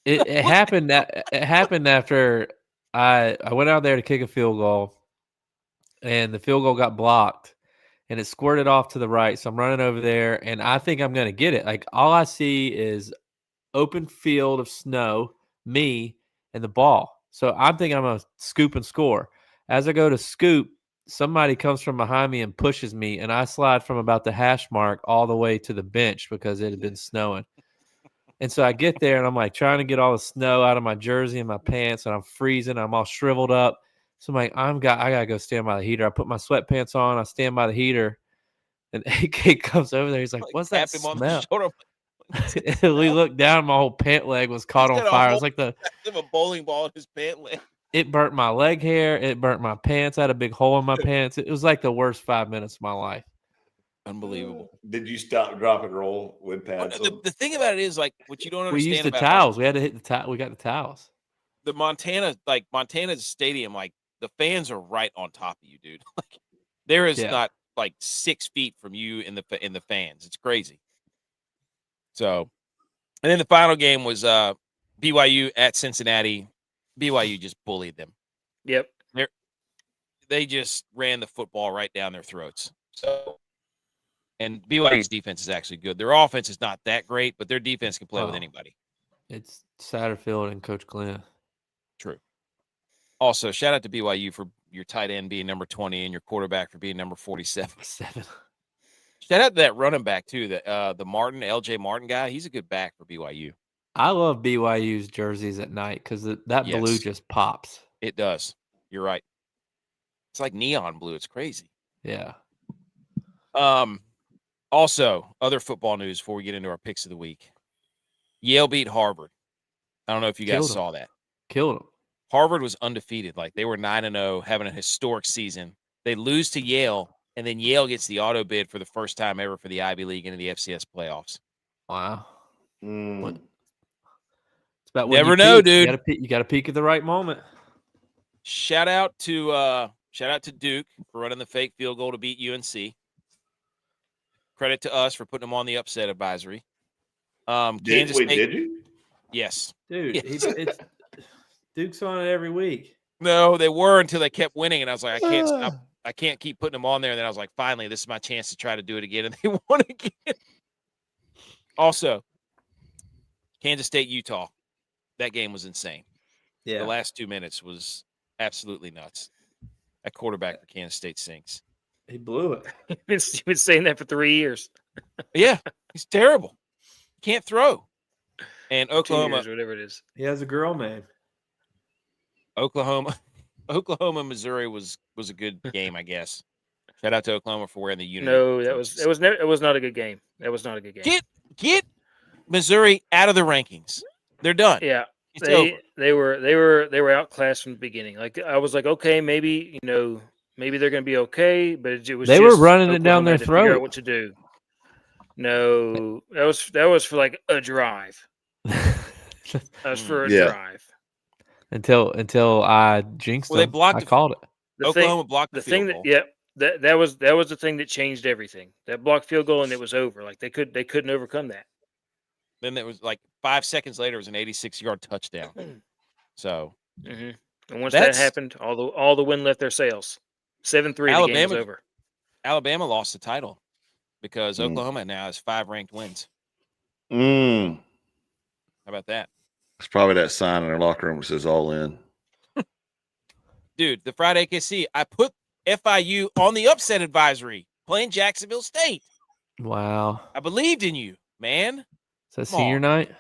it happened after I went out there to kick a field goal, and the field goal got blocked, and it squirted off to the right. So I'm running over there, and I think I'm going to get it. Like all I see is open field of snow, me, and the ball. So I'm thinking I'm going to scoop and score. As I go to scoop, somebody comes from behind me and pushes me, and I slide from about the hash mark all the way to the bench because it had been snowing. And so I get there, and I'm like trying to get all the snow out of my jersey and my pants, and I'm freezing. I'm all shriveled up. So I'm like, I gotta go stand by the heater. I put my sweatpants on. I stand by the heater, and AK comes over there. He's like, "What's that smell?" We looked down. My whole pant leg was caught on fire. It was like a bowling ball in his pant leg. It burnt my leg hair. It burnt my pants. I had a big hole in my pants. It was like the worst 5 minutes of my life. Unbelievable. Did you stop, drop, and roll with pads? The thing about it is, like, what you don't understand. We used the about towels. We had to hit the towel. We got the towels. The Montana's stadium, like the fans are right on top of you, dude. Like there is not like 6 feet from you in the fans. It's crazy. So, and then the final game was BYU at Cincinnati. BYU just bullied them. Yep. They just ran the football right down their throats. So, and BYU's defense is actually good. Their offense is not that great, but their defense can play with anybody. It's Satterfield and Coach Glenn. True. Also, shout out to BYU for your tight end being number 20 and your quarterback for being number 47. Shout out to that running back too, the LJ Martin guy. He's a good back for BYU. I love BYU's jerseys at night because that blue just pops. It does. You're right. It's like neon blue. It's crazy. Yeah. Also, other football news before we get into our picks of the week. Yale beat Harvard. I don't know if you guys saw that. Killed them. Harvard was undefeated. Like they were 9-0, having a historic season. They lose to Yale, and then Yale gets the auto bid for the first time ever for the Ivy League into the FCS playoffs. Wow. Mm. It's about never know, dude. You got to peak at the right moment. Shout out to Duke for running the fake field goal to beat UNC. Credit to us for putting them on the upset advisory. Kansas State. Did you? Yes. Dude, yes. Duke's on it every week. No, they were until they kept winning, and I was like, I can't stop. I can't keep putting them on there. And then I was like, finally, this is my chance to try to do it again, and they won again. Also, Kansas State, Utah. that game was insane. Yeah. The last 2 minutes was absolutely nuts. That quarterback for Kansas State sinks. He blew it. You've been saying that for 3 years. Yeah, he's terrible. Can't throw. And 2 Oklahoma, years, whatever it is. He has a girl name. Oklahoma, Missouri was a good game, I guess. Shout out to Oklahoma for wearing the uniform. No, it was not a good game. That was not a good game. Get Missouri out of the rankings. They're done. Yeah, It's over. they were outclassed from the beginning. Like I was like, okay, maybe maybe they're going to be okay, but it was They were just running it down Oklahoma their had to figure out throat. what to do. No, that was for like a drive. That was for a drive. Until I jinxed Well, they them. blocked I it. called it. Oklahoma blocked the thing field goal. that was the thing that changed everything. That blocked field goal, and it was over. Like they couldn't overcome that. Then it was like 5 seconds later, it was an 86-yard touchdown. So, And once that happened, all the wind left their sails. 7-3, the game was over. Alabama lost the title because Oklahoma now has 5 ranked wins. How about that? It's probably that sign in their locker room that says all in. Dude, the Friday AKC, I put FIU on the upset advisory playing Jacksonville State. Wow. I believed in you, man. Is that senior night?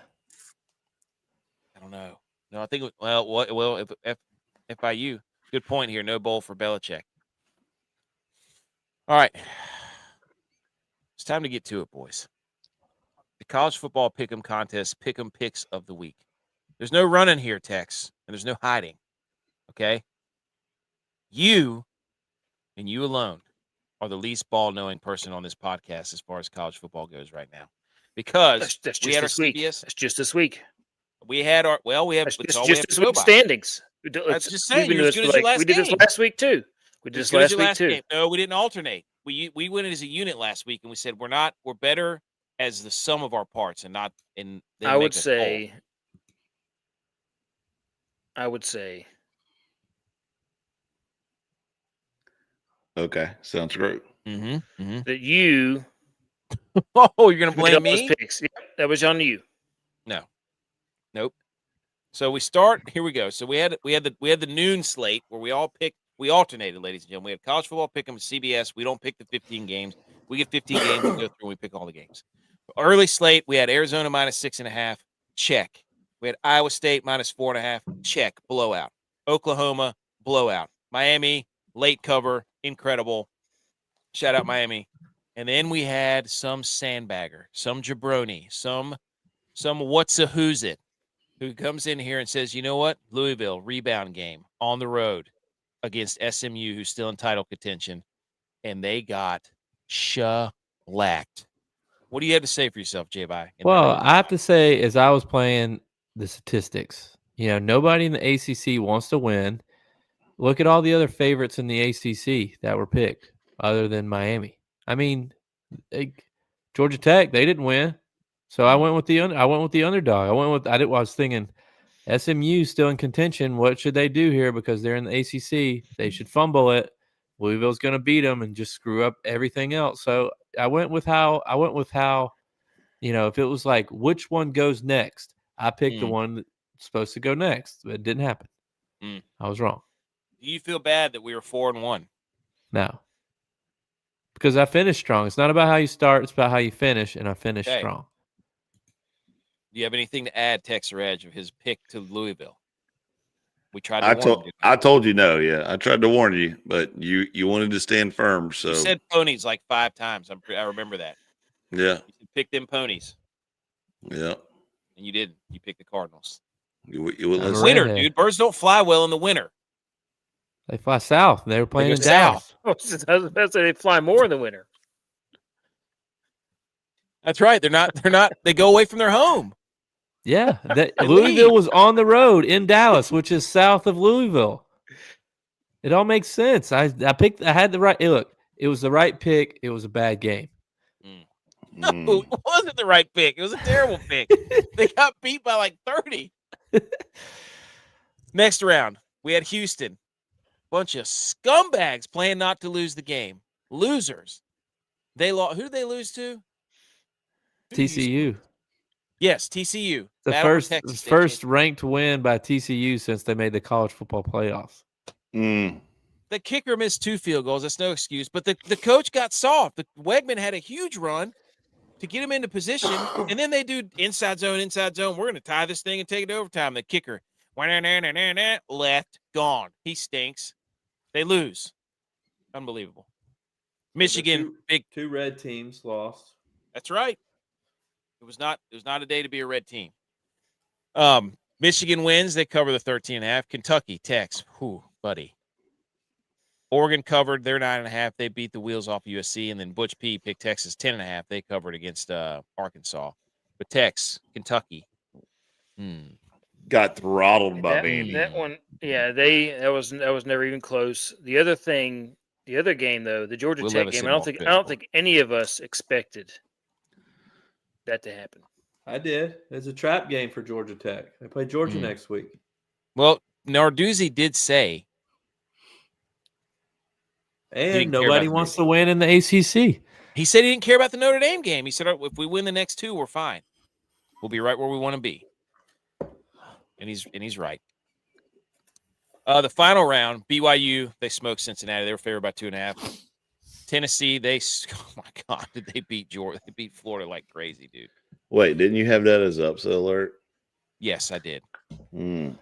I don't know. No, I think if FIU. Good point here. No bowl for Belichick. All right. It's time to get to it, boys. The college football pick'em contest, pick'em picks of the week. There's no running here, Tex, and there's no hiding. Okay? You and you alone are the least ball-knowing person on this podcast as far as college football goes right now. Because that's we just had our this week. CBS. That's just this week. We had our That's just this week's standings. That's just saying. We did this last week too. We did this last week too. Game. No, we didn't alternate. We went as a unit last week, and we said we're better as the sum of our parts, and not in. I would say. Okay, sounds great. That you. Oh, you're gonna blame me? Picks. Yep, that was on you. Nope. So we start. Here we go. So we had the noon slate where we alternated, ladies and gentlemen. We had college football pick 'em CBS. We don't pick the 15 games. We get 15 games and go through and we pick all the games. Early slate, we had Arizona -6.5. Check. We had Iowa State -4.5. Check. Blowout. Oklahoma, blowout. Miami, late cover, incredible. Shout out Miami. And then we had some sandbagger, some jabroni, some what's a who's it, who comes in here and says, you know what? Louisville, rebound game on the road against SMU, who's still in title contention. And they got shellacked. What do you have to say for yourself, J-Bye? Well, I have to say, as I was playing the statistics, nobody in the ACC wants to win. Look at all the other favorites in the ACC that were picked other than Miami. I mean, Georgia Tech, they didn't win. So I went with the underdog. I was thinking SMU still in contention. What should they do here? Because they're in the ACC. They should fumble it. Louisville's going to beat them and just screw up everything else. So I went with how, if it was like which one goes next, I picked the one that's supposed to go next. But it didn't happen. I was wrong. Do you feel bad that we were 4-1? No. Because I finished strong. It's not about how you start. It's about how you finish, and I finished strong. Do you have anything to add, Tex or Edge, of his pick to Louisville? We tried. I told you no. Yeah, I tried to warn you, but you wanted to stand firm. So you said ponies like 5 times. I remember that. Yeah. You picked them ponies. Yeah. And you didn't. You picked the Cardinals. You winter, dude. Birds don't fly well in the winter. They fly south. They were playing in south. I was about to say they fly more in the winter. That's right. They're not. They go away from their home. Yeah, Louisville was on the road in Dallas, which is south of Louisville. It all makes sense. I had the right. Look, it was the right pick. It was a bad game. No, it wasn't the right pick. It was a terrible pick. They got beat by like 30. Next round, we had Houston. Bunch of scumbags playing not to lose the game. Losers. They lost. Who did they lose to? TCU. Yes, TCU. The Battle for Texas State first ranked win by TCU since they made the college football playoffs. The kicker missed 2 field goals. That's no excuse. But the coach got soft. The Wegman had a huge run to get him into position, and then they do inside zone. We're going to tie this thing and take it to overtime. The kicker, left, gone. He stinks. They lose. Unbelievable. Michigan, big 2 red teams lost. That's right. It was not a day to be a red team. Michigan wins. They cover the 13.5. Kentucky, Tex. Whew, buddy. Oregon covered. They're 9.5. They beat the wheels off USC. And then ButchP picked Texas 10.5. They covered against Arkansas. But Tex, Kentucky. Got throttled by Vandy. That one, yeah, that was never even close. The other game though, the Georgia Tech game, I don't think any of us expected that to happen. I did. It's a trap game for Georgia Tech. They play Georgia next week. Well, Narduzzi did say. And nobody wants to win in the ACC. He said he didn't care about the Notre Dame game. He said, if we win the next 2, we're fine. We'll be right where we want to be. And he's right. The final round, BYU, they smoked Cincinnati. They were favored by 2.5. Tennessee, oh my God, did they beat Georgia? They beat Florida like crazy, dude. Wait, didn't you have that as upset alert? Yes, I did. Who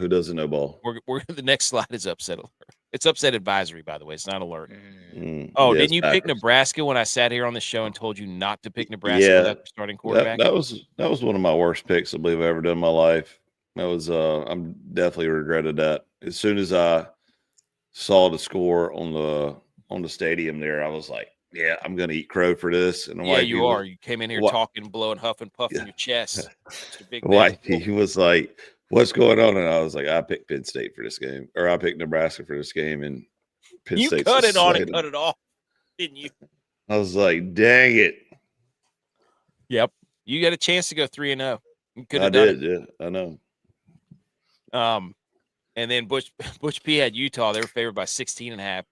doesn't know ball? We're the next slide is upset alert. It's upset advisory, by the way. It's not alert. Didn't you pick Nebraska when I sat here on the show and told you not to pick Nebraska without the starting quarterback? That was one of my worst picks I believe I've ever done in my life. That was I'm definitely regretted that. As soon as I saw the score on the stadium there, I was like, yeah, I'm gonna eat crow for this. And you are. You came in here talking, blowing, huffing, puffing your chest. He was like, what's going on? And I was like, I picked Penn State for this game, or I picked Nebraska for this game, and Penn State. You cut it on and cut it off, didn't you? I was like, dang it. Yep. You got a chance to go 3-0. I did, yeah. I know. And then Butch P had Utah. They were favored by 16.5.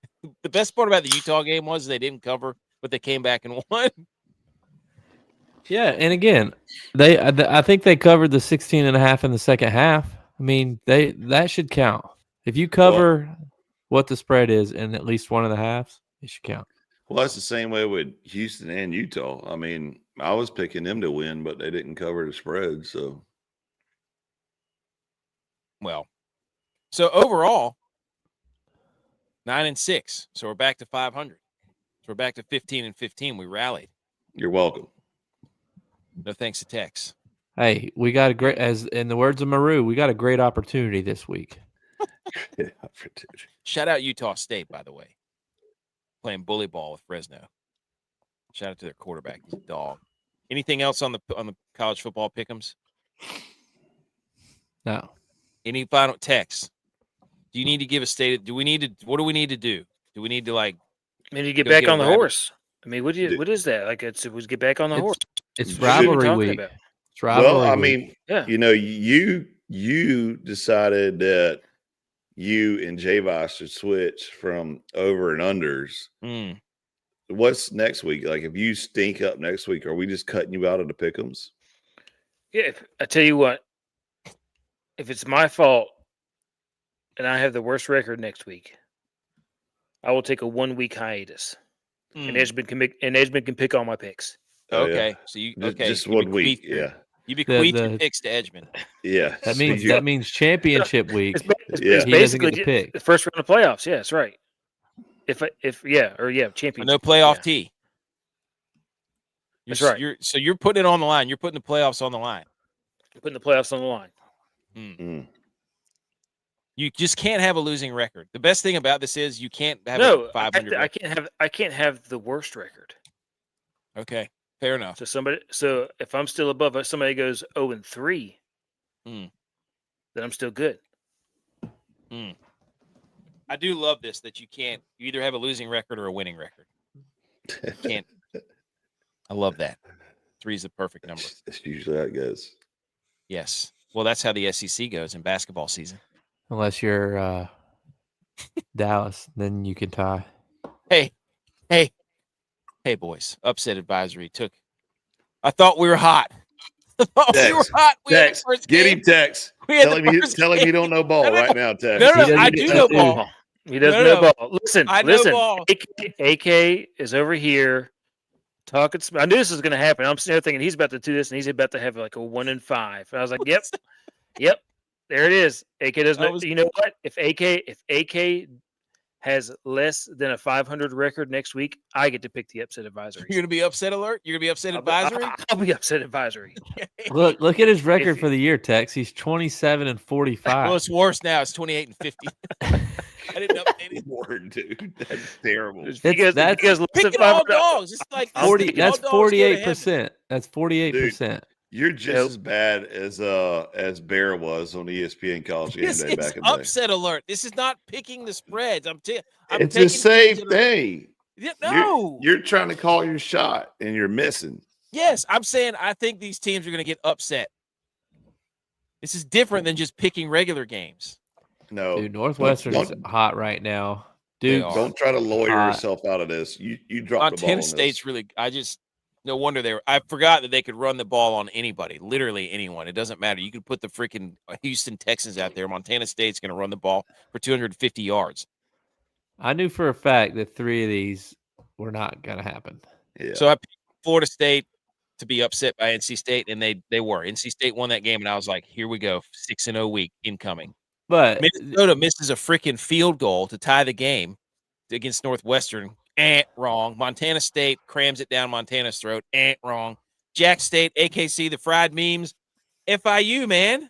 The best part about the Utah game was they didn't cover, but they came back and won. Yeah, and again, I think they covered the 16.5 in the second half. I mean, that should count. If you cover what the spread is in at least one of the halves, it should count. Well, that's the same way with Houston and Utah. I mean, I was picking them to win, but they didn't cover the spread, so. Well, so overall, 9-6. So we're back to 500. So we're back to 15-15. We rallied. You're welcome. No thanks to Tex. Hey, we got a great, as in the words of Maru, we got a great opportunity this week. Shout out Utah State, by the way. Playing bully ball with Fresno. Shout out to their quarterback. He's a dog. Anything else on the college football pick'ems? No. Any final text? Do you need to give a state? What do we need to do? Do we need to We need to get back on the horse. I mean, what is that? Like it was get back on the horse. It's rivalry week. It's rivalry well, I week. mean, you decided that you and Jameis should switch from over and unders. What's next week? Like, if you stink up next week, are we just cutting you out of the pick'ems? Yeah, I tell you what. If it's my fault and I have the worst record next week, I will take a 1-week hiatus. And Edgemond can pick all my picks. Okay. So just 1 week. Yeah. You bequeath your picks to Edgemond. Yeah. That means championship week. It's he doesn't get to pick. The first round of playoffs. Yeah, that's right. Championship. No playoff T. That's right. You're putting it on the line. You're putting the playoffs on the line. Putting the playoffs on the line. You just can't have a losing record. The best thing about this is you can't have a 500. I can't have the worst record. Okay, fair enough. So if I'm still above, if somebody goes 0-3, then I'm still good. I do love this that you either have a losing record or a winning record. You can't. I love that. 3 is the perfect number. That's usually how it goes. Yes. Well, that's how the SEC goes in basketball season. Unless you're Dallas, then you can tie. Hey, boys. Upset advisory I thought we were hot. Oh, we were hot. We had the Tex, first get game. him, Tex. We had Tell the him, first tell him game. you don't know ball No, right now, Tex. No, I do know ball. He does No, know no. ball. Listen, I know listen. ball. AK is over here talking. I knew this was going to happen. I'm sitting there thinking he's about to do this, and he's about to have like a 1-5. And I was like, yep, there it is. AK doesn't know. You know what? If AK has less than a 500 record next week, I get to pick the upset advisory. You're gonna be upset alert. You're gonna be upset advisory. I'll be upset advisory. Look at his record for the year, Tex. He's 27-45. Well, it's worse now. It's 28-50. I didn't update it. Word, dude. That's terrible. That's Picking all dogs. It's like 40. That's 48%. That's 48%. You're just as bad as Bear was on ESPN College Game Day back in the day. Upset alert. This is not picking the spreads. It's the same thing. No, you're trying to call your shot and you're missing. Yes, I'm saying I think these teams are going to get upset. This is different than just picking regular games. No, dude, Northwestern is hot right now. Dude, don't try to lawyer yourself out of this. You dropped the ball. Montana State's really. No wonder I forgot that they could run the ball on anybody, literally anyone. It doesn't matter. You could put the freaking Houston Texans out there. Montana State's going to run the ball for 250 yards. I knew for a fact that 3 of these were not going to happen. Yeah. So I picked Florida State to be upset by NC State, and they were. NC State won that game, and I was like, here we go, 6-0 week incoming. But Minnesota misses a freaking field goal to tie the game against Northwestern. Wrong. Montana State crams it down Montana's throat. Wrong. Jack State, AKC, the fried memes. FIU, man.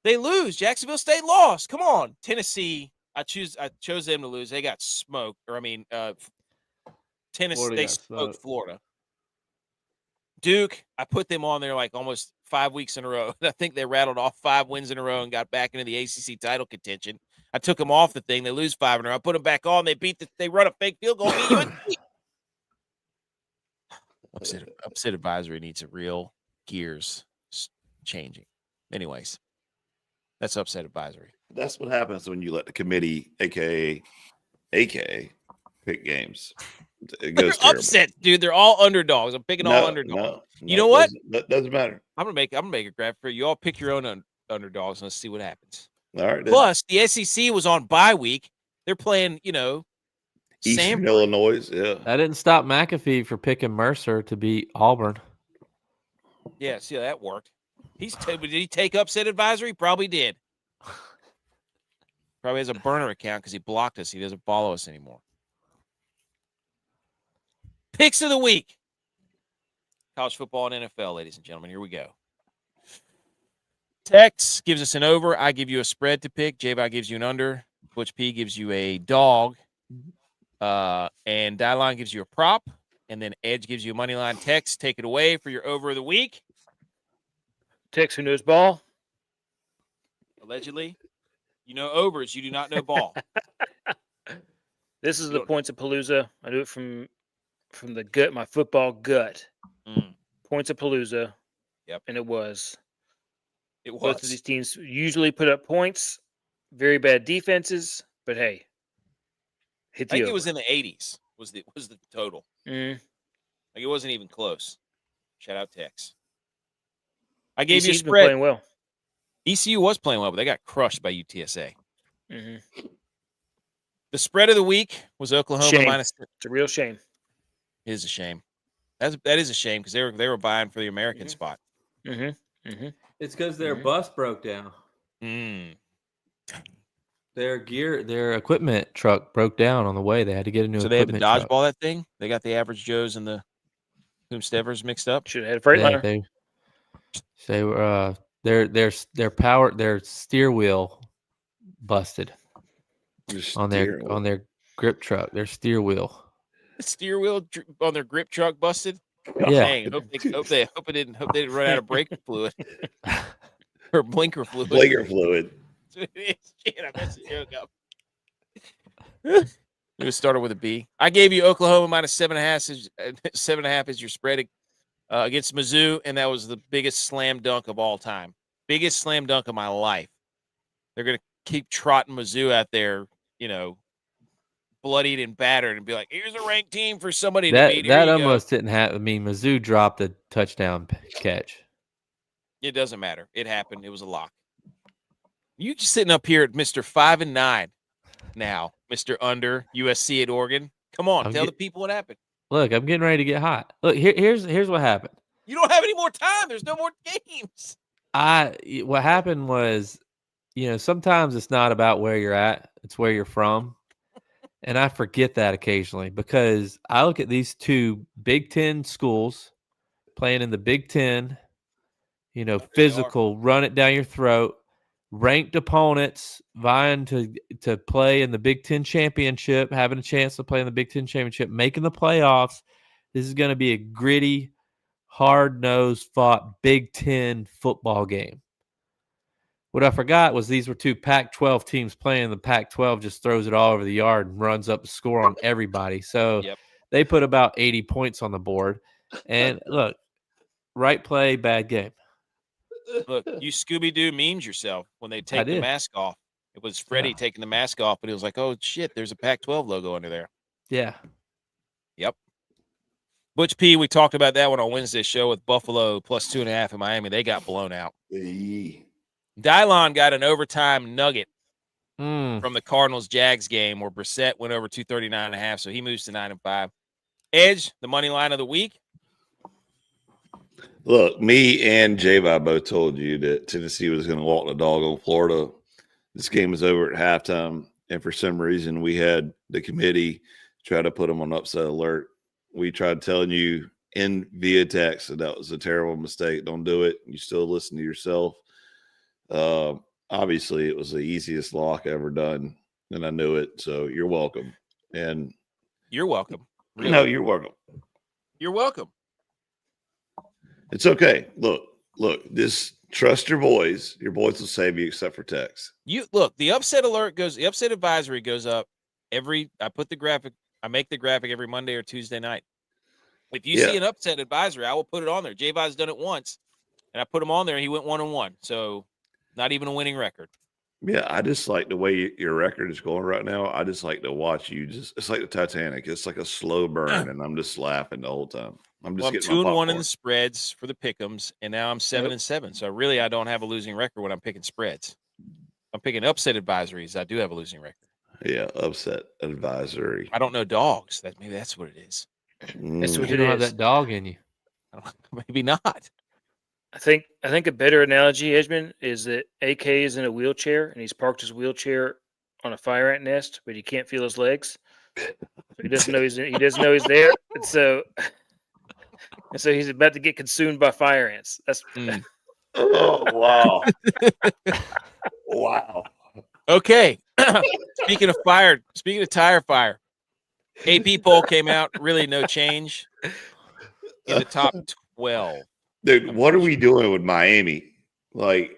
They lose. Jacksonville State lost. Come on. Tennessee, I chose them to lose. They got smoked. Tennessee, they smoked Florida. Duke, I put them on there like almost 5 weeks in a row. I think they rattled off 5 wins in a row and got back into the ACC title contention. I took them off the thing. They lose 5 in a row. I put them back on. They run a fake field goal. Upset advisory needs a real gears changing. Anyways, that's upset advisory. That's what happens when you let the committee, aka, pick games. It goes upset, dude. They're all underdogs. I'm picking all underdogs. You know what? That doesn't matter. I'm gonna make a graph for you. All pick your own underdogs and let's see what happens. All right. Plus, the SEC was on bye week. They're playing, Eastern Illinois. Yeah. That didn't stop McAfee for picking Mercer to beat Auburn. Yeah, see how that worked. Did he take upset advisory? Probably did. Probably has a burner account because he blocked us. He doesn't follow us anymore. Picks of the week. College football and NFL, ladies and gentlemen. Here we go. Tex gives us an over. I give you a spread to pick. J-Bot gives you an under. ButchP gives you a dog. And DYLON gives you a prop. And then Edge gives you a money line. Tex, take it away for your over of the week. Tex, who knows ball? Allegedly. You know overs. You do not know ball. This is the points of Palooza. I do it from the gut, my football gut. Points of Palooza. Yep. And it was. Both of these teams usually put up points, very bad defenses, but hey, hit the I think over. it was in the 80s was the total. Like it wasn't even close. Shout out Tex. I gave you a spread. Been playing well. ECU was playing well, but they got crushed by UTSA. The spread of the week was Oklahoma minus. It's a real shame. It is a shame. That is a shame because they were buying for the American spot. It's because their bus broke down. Their equipment truck broke down on the way. They had to get a new. So they had to equipment dodgeball that thing. They got the average Joes and the Whomstevers mixed up. Should have had a Freightliner. They were their steer wheel busted on their grip truck. Their steer wheel. The steer wheel on their grip truck busted. Yeah. Dang, hope they didn't run out of brake fluid or blinker fluid. Shit, I messed the joke up. It started with a B. I gave you Oklahoma minus 7.5 is your spread against Mizzou, and that was the biggest slam dunk of all time. Biggest slam dunk of my life. They're going to keep trotting Mizzou out there, bloodied and battered and be like, here's a ranked team for somebody to beat. That almost didn't happen. I mean, Mizzou dropped a touchdown catch. It doesn't matter. It happened. It was a lock. You just sitting up here at Mr. 5-9 now, Mr. Under USC at Oregon. Come on, tell the people what happened. Look, I'm getting ready to get hot. Look, here's what happened. You don't have any more time. There's no more games. What happened was, sometimes it's not about where you're at, it's where you're from. And I forget that occasionally because I look at these two Big Ten schools playing in the Big Ten, physical, run it down your throat, ranked opponents vying to play in the Big Ten championship, having a chance to play in the Big Ten championship, making the playoffs. This is going to be a gritty, hard-nosed fought Big Ten football game. What I forgot was these were two Pac-12 teams playing. The Pac-12 just throws it all over the yard and runs up the score on everybody. So They put about 80 points on the board. And look, right play, bad game. Look, you Scooby-Doo memes yourself when they take the mask off. It was Freddie taking the mask off, but he was like, oh, shit, there's a Pac-12 logo under there. Yeah. Yep. Butch P, we talked about that one on Wednesday's show with Buffalo plus 2.5 in Miami. They got blown out. DYLON got an overtime nugget from the Cardinals-Jags game where Brissett went over 239.5, so he moves to 9-5. Edge, the money line of the week. Look, me and J-Vi both told you that Tennessee was going to walk the dog on Florida. This game was over at halftime, and for some reason we had the committee try to put them on upset alert. We tried telling you via text that was a terrible mistake. Don't do it. You still listen to yourself. Obviously, it was the easiest lock ever done, and I knew it, so you're welcome. And you're welcome. Really? No, you're welcome. You're welcome. It's okay. Look, trust your boys. Your boys will save you except for text. The upset alert the upset advisory goes up I make the graphic every Monday or Tuesday night. If you see an upset advisory, I will put it on there. J-Vi's done it once, and I put him on there, and he went 1-1. So not even a winning record. Yeah, I just like the way your record is going right now. I just like to watch you. It's like the Titanic. It's like a slow burn, and I'm just laughing the whole time. I'm 2-1 in the spreads for the pick'ems, and now I'm 7-7. So really, I don't have a losing record when I'm picking spreads. I'm picking upset advisories. I do have a losing record. Yeah, upset advisory. I don't know dogs. Maybe that's what it is. That's what You don't have that dog in you. Maybe not. I think a better analogy, Edgman, is that AK is in a wheelchair and he's parked his wheelchair on a fire ant nest, but he can't feel his legs. So he doesn't know he's there, and so he's about to get consumed by fire ants. That's oh wow, wow. Okay. Speaking of tire fire, AP poll came out. Really, no change in the top 12. Dude, what are we doing with Miami? Like,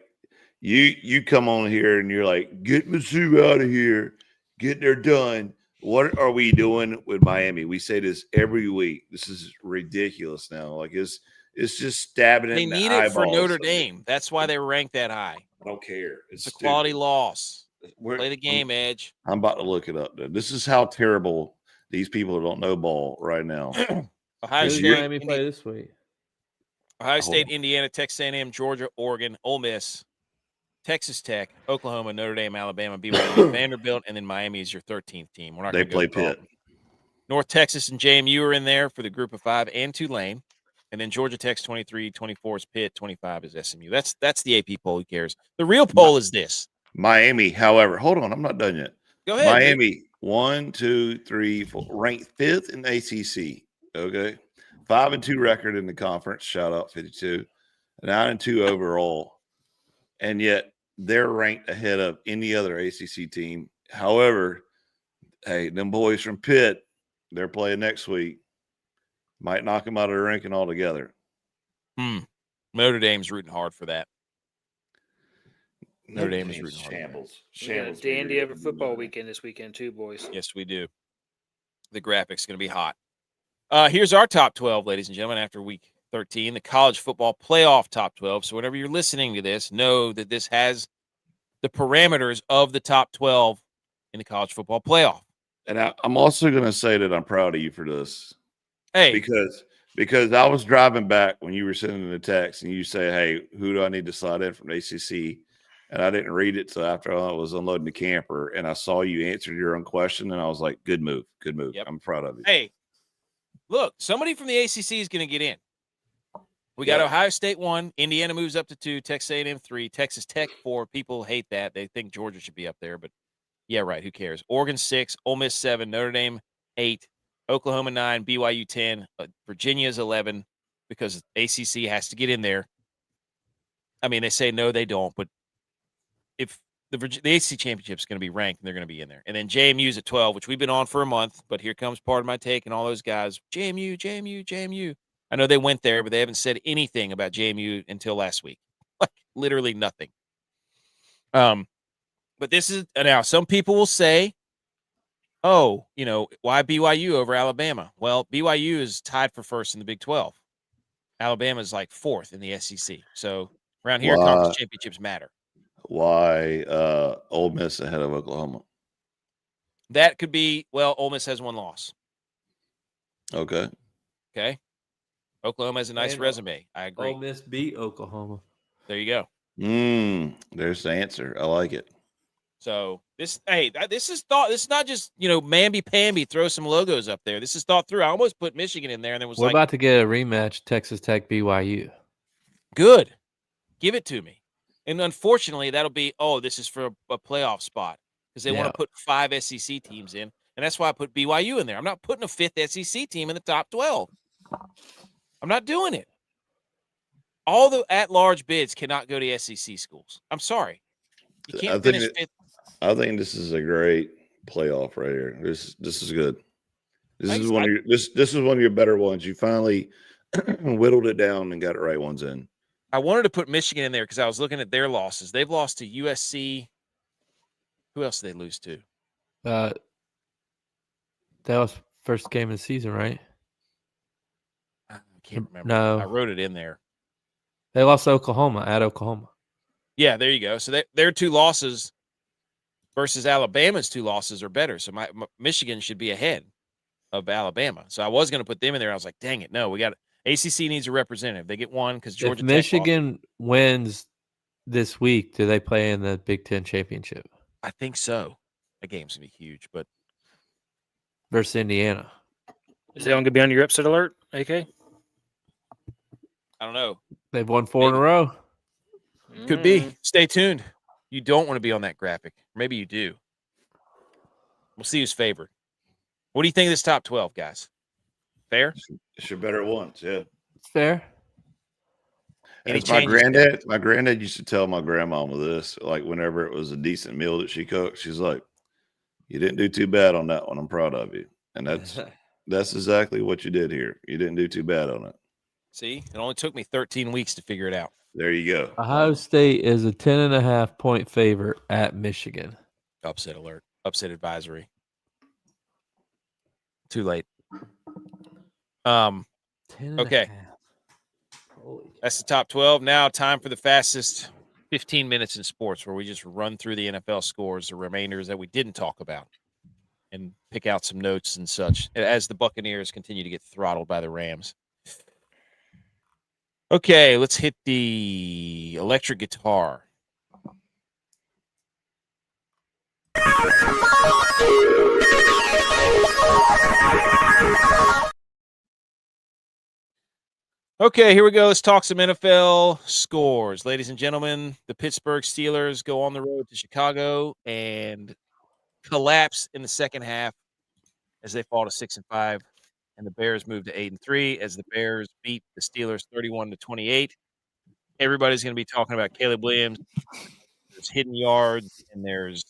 you come on here and you're like, get Mizzou out of here, get there done. What are we doing with Miami? We say this every week. This is ridiculous now. Like, it's just stabbing it in the eyeballs. They need it for Notre Dame. That's why they were ranked that high. I don't care. It's a quality loss. Play the game, Edge. I'm about to look it up, dude. This is how terrible these people don't know ball right now. Ohio State, Miami play this week. Ohio State, Indiana, Texas A&M, Georgia, Oregon, Ole Miss, Texas Tech, Oklahoma, Notre Dame, Alabama, BYU, Vanderbilt, and then Miami is your 13th team. We're not. They play Pitt. North Texas and JMU are in there for the group of 5, and Tulane, and then Georgia Tech's 23, 24 is Pitt, 25 is SMU. That's the AP poll. Who cares? The real poll is this. Miami, however, hold on, I'm not done yet. Go ahead. Miami, 1, 2, 3, 4, ranked 5th in the ACC. Okay, 5-2 record in the conference. Shout out 52, 9-2 overall, and yet they're ranked ahead of any other ACC team. However, hey, them boys from Pitt, they're playing next week. Might knock them out of the ranking altogether. Notre Dame's rooting hard for that. Notre Dame is rooting hard. Shambles. We got a dandy of a football weekend this weekend too, boys. Yes, we do. The graphic's going to be hot. Here's our top 12, ladies and gentlemen, after week 13, the college football playoff top 12. So whenever you're listening to this, know that this has the parameters of the top 12 in the college football playoff. And I'm also going to say that I'm proud of you for this. Hey, because I was driving back when you were sending the text and you say, "Hey, who do I need to slide in from ACC?" And I didn't read it till after I was unloading the camper, and I saw you answered your own question, and I was like, "Good move, good move." Yep. I'm proud of you. Hey, look, somebody from the ACC is going to get in. We got Ohio State 1, Indiana moves up to 2, Texas A&M 3, Texas Tech 4. People hate that; they think Georgia should be up there, but yeah, right. Who cares? Oregon 6, Ole Miss 7, Notre Dame 8, Oklahoma 9, BYU 10, Virginia's 11 because ACC has to get in there. I mean, they say no, they don't, but if the ACC championship is going to be ranked, and they're going to be in there. And then JMU's at 12, which we've been on for a month, but here comes part of my take and all those guys. JMU. I know they went there, but they haven't said anything about JMU until last week. Like literally nothing. But this is now some people will say, oh, why BYU over Alabama? Well, BYU is tied for first in the Big 12. Alabama is like fourth in the SEC. So around here, conference championships matter. Why Ole Miss ahead of Oklahoma? That could be, well, Ole Miss has 1 loss. Okay. Oklahoma has a nice resume. I agree. Ole Miss beat Oklahoma. There you go. There's the answer. I like it. So this is thought. This is not just mamby-pamby, throw some logos up there. This is thought through. I almost put Michigan in there, and then was We're about to get a rematch, Texas Tech BYU. Good, give it to me. And unfortunately, that'll be this is for a playoff spot because they want to put 5 SEC teams in, and that's why I put BYU in there. I'm not putting a 5th SEC team in the top 12. I'm not doing it. All the at-large bids cannot go to SEC schools. I'm sorry. You can't finish 5th. I think this is a great playoff right here. This is good. This is one of your better ones. You finally whittled it down and got it right ones in. I wanted to put Michigan in there because I was looking at their losses. They've lost to USC. Who else did they lose to? That was first game of the season, right? I can't remember. No. I wrote it in there. They lost to Oklahoma at Oklahoma. Yeah, there you go. So their 2 losses versus Alabama's 2 losses are better. So my Michigan should be ahead of Alabama. So I was going to put them in there. I was like, dang it, no, we got ACC needs a representative. They get 1 because Georgia. If Michigan wins this week, do they play in the Big Ten championship? I think so. That game's gonna be huge, but versus Indiana. Is that going to be on your upset alert, AK? I don't know. They've won 4 in a row. Could be. Stay tuned. You don't want to be on that graphic. Maybe you do. We'll see who's favored. What do you think of this top 12, guys? Fair? It's your better ones, yeah. It's fair. As my granddad used to tell my grandmama this, like whenever it was a decent meal that she cooked, she's like, "You didn't do too bad on that one. I'm proud of you." And that's exactly what you did here. You didn't do too bad on it. See, it only took me 13 weeks to figure it out. There you go. Ohio State is a 10.5-point favorite at Michigan. Upset alert. Upset advisory. Too late. Okay. That's the top 12. Now time for the fastest 15 minutes in sports where we just run through the NFL scores, the remainders that we didn't talk about, and pick out some notes and such as the Buccaneers continue to get throttled by the Rams. Okay, let's hit the electric guitar. Okay, here we go. Let's talk some NFL scores. Ladies and gentlemen, the Pittsburgh Steelers go on the road to Chicago and collapse in the second half as they fall to 6-5, and the Bears move to 8-3 as the Bears beat the Steelers 31-28. Everybody's going to be talking about Caleb Williams. There's hidden yards, and there's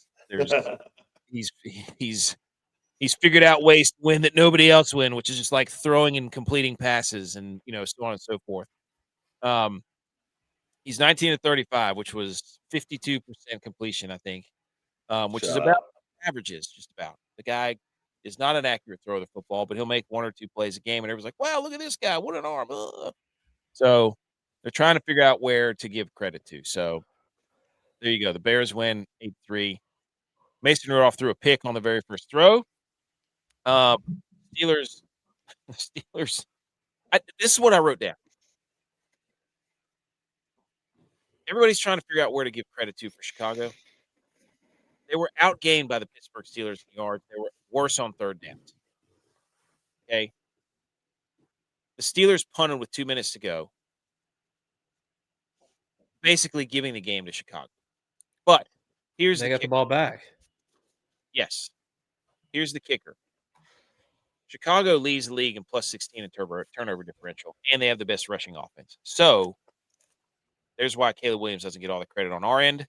he's figured out ways to win that nobody else win, which is just like throwing and completing passes and, so on and so forth. He's 19-35, which was 52% completion, I think, which is about averages, just about. The guy is not an accurate thrower of the football, but he'll make 1 or 2 plays a game, and everyone's like, wow, look at this guy. What an arm. So they're trying to figure out where to give credit to. So there you go. The Bears win 8-3. Mason Rudolph threw a pick on the very first throw. Steelers. This is what I wrote down. Everybody's trying to figure out where to give credit to for Chicago. They were outgained by the Pittsburgh Steelers in yards. They were worse on third downs. Okay. The Steelers punted with 2 minutes to go, basically giving the game to Chicago. But here's They got the ball back. Yes. Here's the kicker. Chicago leads the league in plus 16 in turnover differential, and they have the best rushing offense. So there's why Caleb Williams doesn't get all the credit on our end,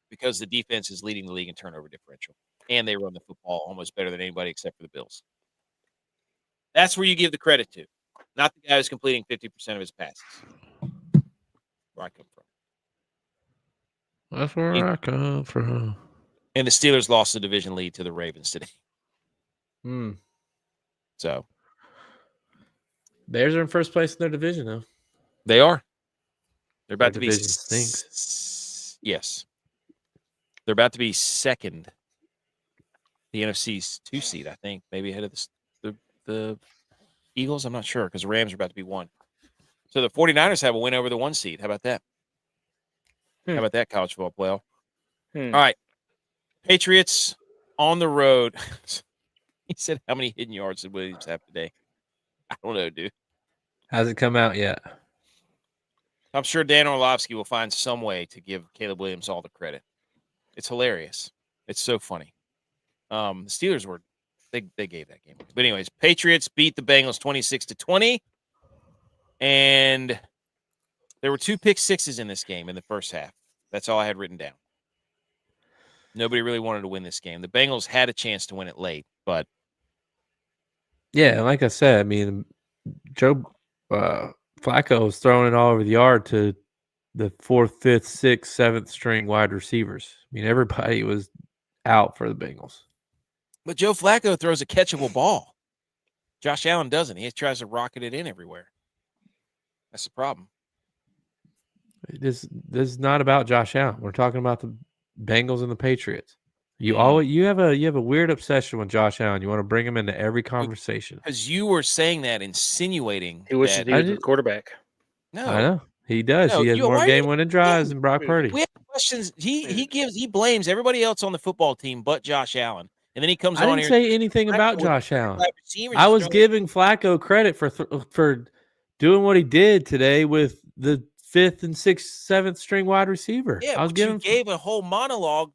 because the defense is leading the league in turnover differential, and they run the football almost better than anybody except for the Bills. That's where you give the credit to, not the guy who's completing 50% of his passes. Where I come from. That's where I come from. And the Steelers lost the division lead to the Ravens today. So Bears are in first place in their division, though. they are. They're about Their to be division stinks. Yes. They're about to be second. The NFC's 2 seed, I think, maybe ahead of the Eagles. I'm not sure, because the Rams are about to be 1. So the 49ers have a win over the 1 seed. How about that? How about that, college football playoff? All right. Patriots on the road. He said, how many hidden yards did Williams have today? I don't know, dude. Hasn't come out yet. I'm sure Dan Orlovsky will find some way to give Caleb Williams all the credit. It's hilarious. It's so funny. The Steelers were they gave that game. But anyways, Patriots beat the Bengals 26-20. And there were 2 pick sixes in this game in the first half. That's all I had written down. Nobody really wanted to win this game. The Bengals had a chance to win it late, but yeah, like I said, I mean, Joe Flacco was throwing it all over the yard to the 4th, 5th, 6th, 7th string wide receivers. I mean, everybody was out for the Bengals. But Joe Flacco throws a catchable ball. Josh Allen doesn't. He tries to rocket it in everywhere. That's the problem. This is not about Josh Allen. We're talking about the Bengals and the Patriots. You have a weird obsession with Josh Allen. You want to bring him into every conversation. Because you were saying that, insinuating he wishes he was the quarterback. No, I know he does. No, he has more game-winning drives than Brock Purdy. We have questions. He blames everybody else on the football team but Josh Allen, and then he comes on here. I didn't say anything about Josh Allen. I was giving Flacco credit for doing what he did today with the 5th and 6th, 7th string wide receiver. Yeah, I was you gave a whole monologue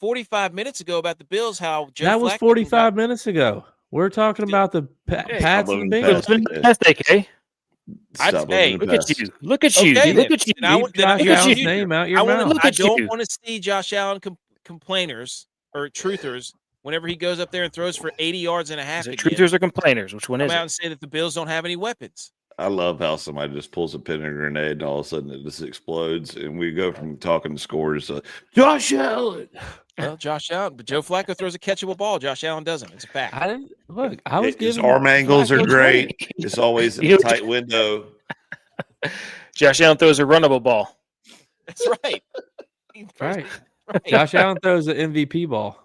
45 minutes ago about the Bills. How Joe that was Flacco 45 minutes ago. We're talking about the Pats and the Bengals. That's okay. Look at you. Look at you. Okay, look at you. Leave Josh Allen's name out your mouth. I don't want to see Josh Allen complainers or truthers whenever he goes up there and throws for 80 yards and a half. Is it truthers or complainers? Which one is it? Come out and say that the Bills don't have any weapons. I love how somebody just pulls a pin and a grenade and all of a sudden it just explodes. And we go from talking to scores to Josh Allen. Well, Josh Allen, but Joe Flacco throws a catchable ball. Josh Allen doesn't. It's a fact. I was His giving arm angles are great. It's always in a tight window. Josh Allen throws a runnable ball. That's right. Right. Josh Allen throws an MVP ball.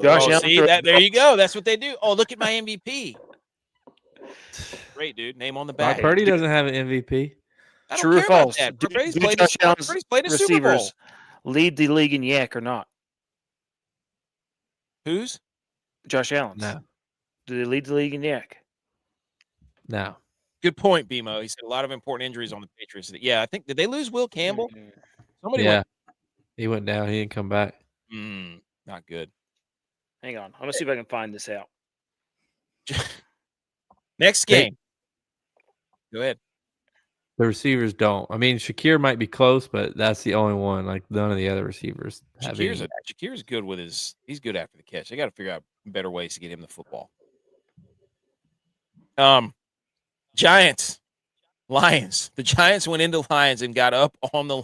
Josh Allen there you go. That's what they do. Oh, look at my MVP. Great, dude. Name on the back. Purdy doesn't have an MVP. True or false? Purdy's played a Super Bowl. Lead the league in yak or not? Who's? Josh Allen's. No. Do they lead the league in yak? No. Good point, BMO. He said a lot of important injuries on the Patriots. Yeah, I think, did they lose Will Campbell? Somebody he went down. He didn't come back. Not good. Hang on. I'm going to see if I can find this out. Next game. Go ahead. The receivers don't. I mean, Shakir might be close, but that's the only one. Like, none of the other receivers have Shakir's good with he's good after the catch. They got to figure out better ways to get him the football. Giants, Lions. The Giants went into Lions and got up on the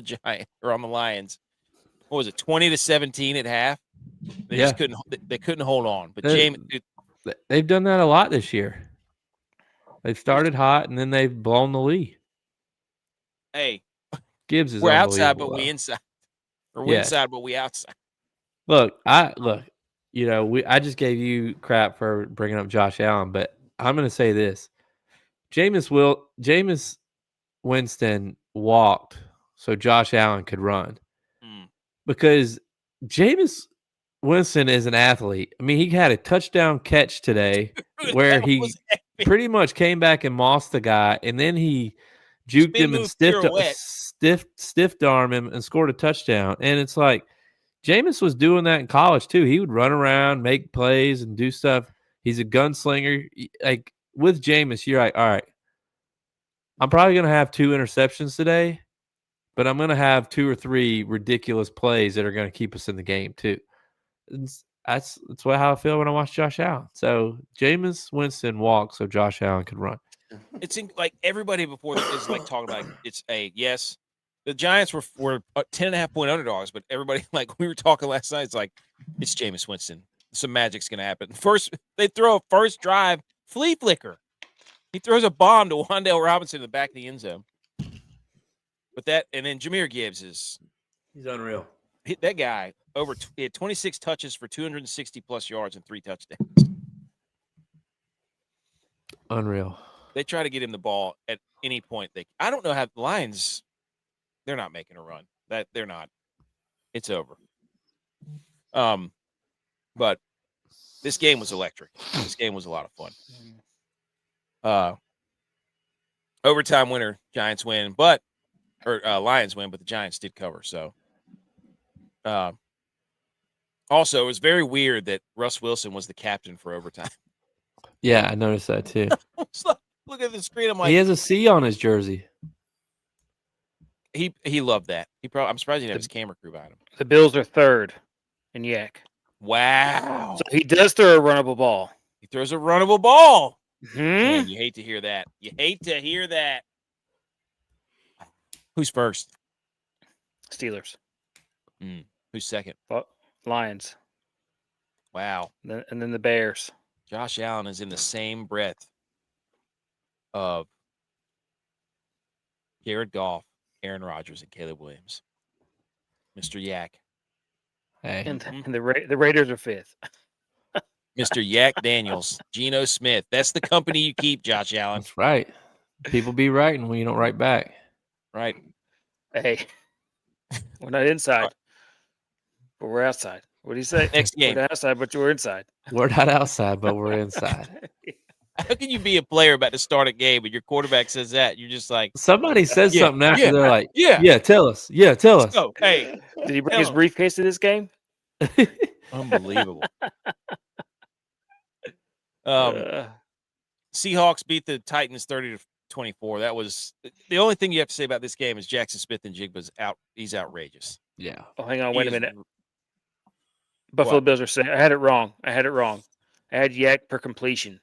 Giant or on the Lions. What was it? 20-17 at half. They just couldn't hold on. But they've done that a lot this year. They've started hot and then they've blown the lead. Hey, Gibbs is we're outside, but we inside, or we're inside, but we outside. Look, I just gave you crap for bringing up Josh Allen, but I'm going to say this: Jameis Winston walked so Josh Allen could run because Jameis Winston is an athlete. I mean, he had a touchdown catch today where he pretty much came back and mossed the guy, and then he juked him and stiff arm him and scored a touchdown. And it's like Jameis was doing that in college too. He would run around, make plays, and do stuff. He's a gunslinger. Like with Jameis, you're like, all right, I'm probably going to have 2 interceptions today, but I'm going to have 2 or 3 ridiculous plays that are going to keep us in the game too. That's how I feel when I watch Josh Allen. So Jameis Winston walked so Josh Allen could run. It's like everybody before is like talking about yes. The Giants were 10.5-point underdogs, but everybody, like we were talking last night, it's like it's Jameis Winston. Some magic's going to happen. First, they throw a first drive flea flicker. He throws a bomb to Wan'Dale Robinson in the back of the end zone. But and then Jahmyr Gibbs he's unreal. That guy he had 26 touches for 260 plus yards and 3 touchdowns. Unreal. They try to get him the ball at any point. I don't know how the Lions. They're not making a run. They're not. It's over. But this game was electric. This game was a lot of fun. Overtime winner, Giants win, Lions win, but the Giants did cover. So, also, it was very weird that Russ Wilson was the captain for overtime. Yeah, I noticed that too. Look at the screen. I'm like, he has a C on his jersey. He loved that. I'm surprised he didn't have his camera crew behind him. The Bills are 3rd in yak. Wow. So he does throw a runnable ball. He throws a runnable ball. Mm-hmm. Man, you hate to hear that. You hate to hear that. Who's first? Steelers. Who's second? Lions. Wow. And then the Bears. Josh Allen is in the same breath of Jared Goff, Aaron Rodgers, and Caleb Williams. Mr. Yak. Hey. And the Raiders are 5th. Mr. Yak Daniels, Geno Smith. That's the company you keep, Josh Allen. That's right. People be writing when you don't write back. Right. Hey, we're not inside, but we're outside. What do you say? Next game. We're not outside, but you're inside. We're not outside, but we're inside. How can you be a player about to start a game and your quarterback says that? You're just like somebody says something after they're like, yeah, tell us. Yeah, tell us. Oh, hey. Did he bring his briefcase to this game? Unbelievable. Seahawks beat the Titans 30-24. That was the only thing you have to say about this game is Jackson Smith-Njigba's out. He's outrageous. Yeah. Oh, hang on, wait a minute. Buffalo Bills are saying I had it wrong. I had yak per completion.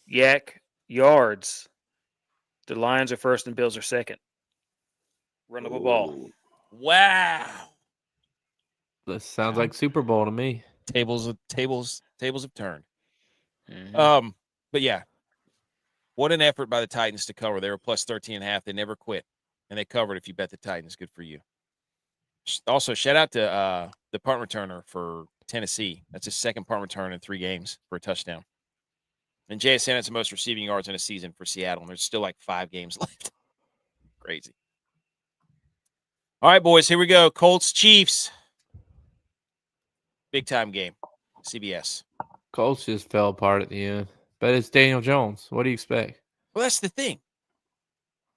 Yak yards. The Lions are first and Bills are second. Runnable ball. Wow. This sounds like Super Bowl to me. Tables have turned. Mm-hmm. But yeah. What an effort by the Titans to cover. They were plus 13.5. They never quit. And they covered if you bet the Titans. Good for you. Also, shout out to the punt returner for Tennessee. That's his second punt return in 3 games for a touchdown. And JSN has the most receiving yards in a season for Seattle. And there's still like 5 games left. Crazy. All right, boys, here we go. Colts, Chiefs. Big time game. CBS. Colts just fell apart at the end. But it's Daniel Jones. What do you expect? Well, that's the thing.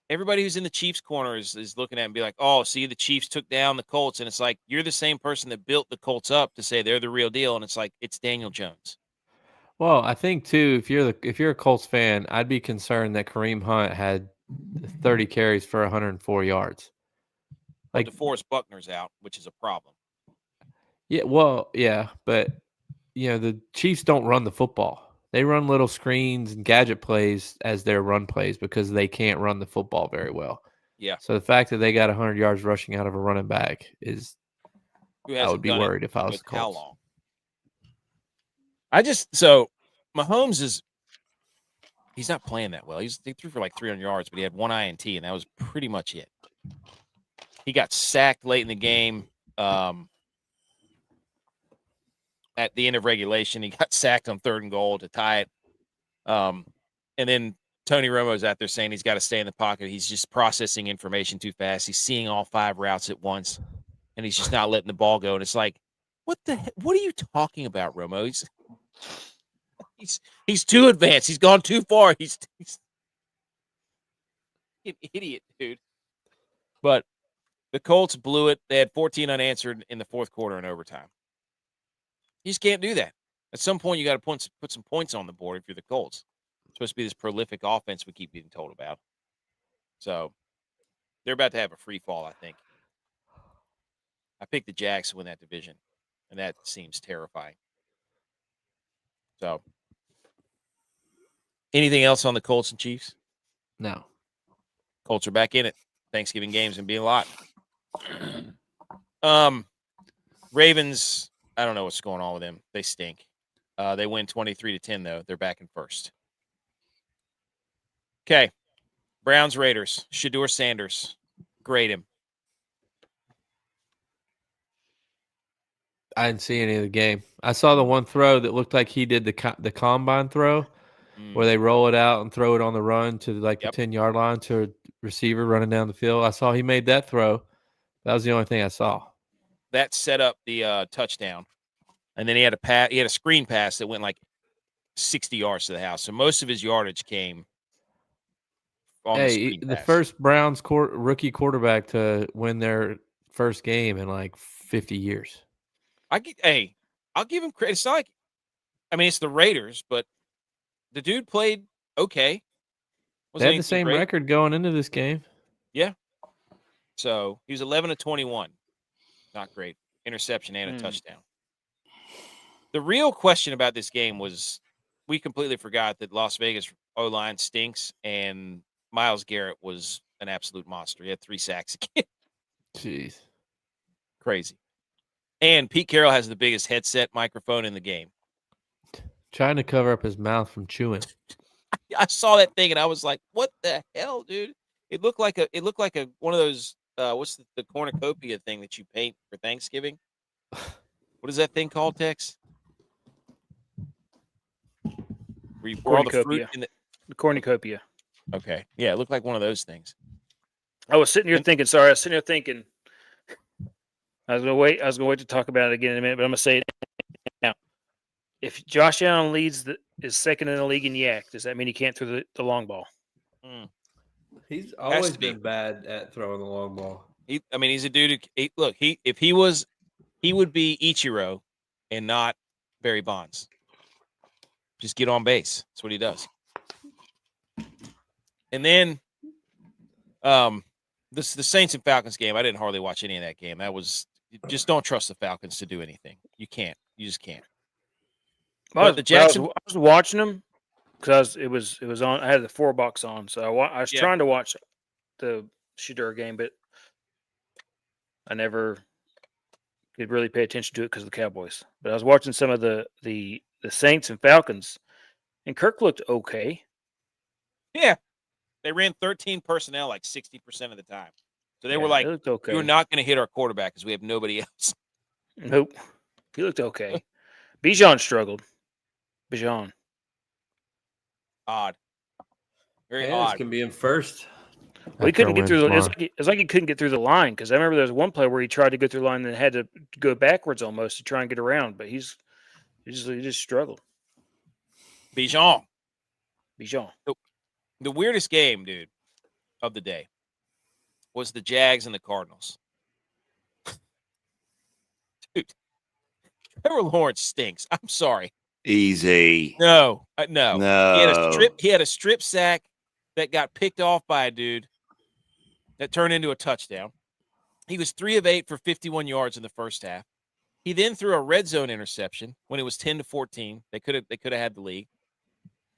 Everybody who's in the Chiefs corner is looking at it and be like, oh, see, the Chiefs took down the Colts. And it's like, you're the same person that built the Colts up to say they're the real deal. And it's like, it's Daniel Jones. Well, I think, too, if you're a Colts fan, I'd be concerned that Kareem Hunt had 30 carries for 104 yards. Like DeForest Buckner's out, which is a problem. Yeah, well, yeah. But, the Chiefs don't run the football. They run little screens and gadget plays as their run plays because they can't run the football very well. Yeah. So the fact that they got 100 yards rushing out of a running back I would be worried if I was the Colts. How long? So Mahomes he's not playing that well. He threw for like 300 yards, but he had 1 INT, and that was pretty much it. He got sacked late in the game. at the end of regulation. He got sacked on 3rd and goal to tie it. And then Tony Romo's out there saying he's got to stay in the pocket. He's just processing information too fast. He's seeing all 5 routes at once, and he's just not letting the ball go. And it's like, what are you talking about, Romo? He's too advanced. He's gone too far. He's an idiot, dude. But the Colts blew it. They had 14 unanswered in the 4th quarter and overtime. You just can't do that. At some point, you got to put some points on the board if you're the Colts. It's supposed to be this prolific offense we keep being told about. So they're about to have a free fall, I think. I picked the Jags to win that division, and that seems terrifying. So anything else on the Colts and Chiefs? No. Colts are back in it. Thanksgiving game's gonna be a lot. Ravens, I don't know what's going on with them. They stink. They win 23-10 though. They're back in first. Okay. Browns Raiders. Shedeur Sanders. Grade him. I didn't see any of the game. I saw the one throw that looked like he did the combine throw, where they roll it out and throw it on the run to the 10-yard line to a receiver running down the field. I saw he made that throw. That was the only thing I saw. That set up the touchdown, and then he had a screen pass that went like 60 yards to the house. So most of his yardage came on the screen pass. First Browns rookie quarterback to win their first game in like 50 years. I'll give him credit. It's not like, it's the Raiders, but the dude played okay. They had the same record going into this game. Yeah. So he was 11 of 21. Not great. Interception and a touchdown. The real question about this game was we completely forgot that Las Vegas O-line stinks, and Myles Garrett was an absolute monster. He had 3 sacks again. Jeez. Crazy. And Pete Carroll has the biggest headset microphone in the game. Trying to cover up his mouth from chewing. I saw that thing and I was like, "What the hell, dude?" It looked like a one of those what's the cornucopia thing that you paint for Thanksgiving? What is that thing called, Tex? Where you pour all the fruit in the cornucopia. Okay. Yeah, it looked like one of those things. I was sitting here thinking, I was gonna wait to talk about it again in a minute, but I'm gonna say it now. If Josh Allen is second in the league in yak, does that mean he can't throw the long ball? He's always been bad at throwing the long ball. He's a dude he would be Ichiro and not Barry Bonds. Just get on base. That's what he does. And then the Saints and Falcons game, I didn't hardly watch any of that game. That was just don't trust the Falcons to do anything. You can't. You just can't. I was watching them because it was on. I had the 4 box on, so I was trying to watch the Shedeur game, but I never could really pay attention to it because of the Cowboys. But I was watching some of the Saints and Falcons, and Kirk looked okay. Yeah, they ran 13 personnel like 60% of the time. So they were like, okay. "You're not going to hit our quarterback because we have nobody else." Nope, he looked okay. Bijan struggled. Odd. Very odd. Can be in first. Well, he couldn't get through. It's like he couldn't get through the line because I remember there was one play where he tried to go through the line and had to go backwards almost to try and get around, but he just struggled. Bijan. The weirdest game, dude, of the day was the Jags and the Cardinals. Dude, Trevor Lawrence stinks. I'm sorry. Easy. No. He had a strip sack that got picked off by a dude that turned into a touchdown. He was 3 of 8 for 51 yards in the first half. He then threw a red zone interception when it was 10-14. They could have had the lead.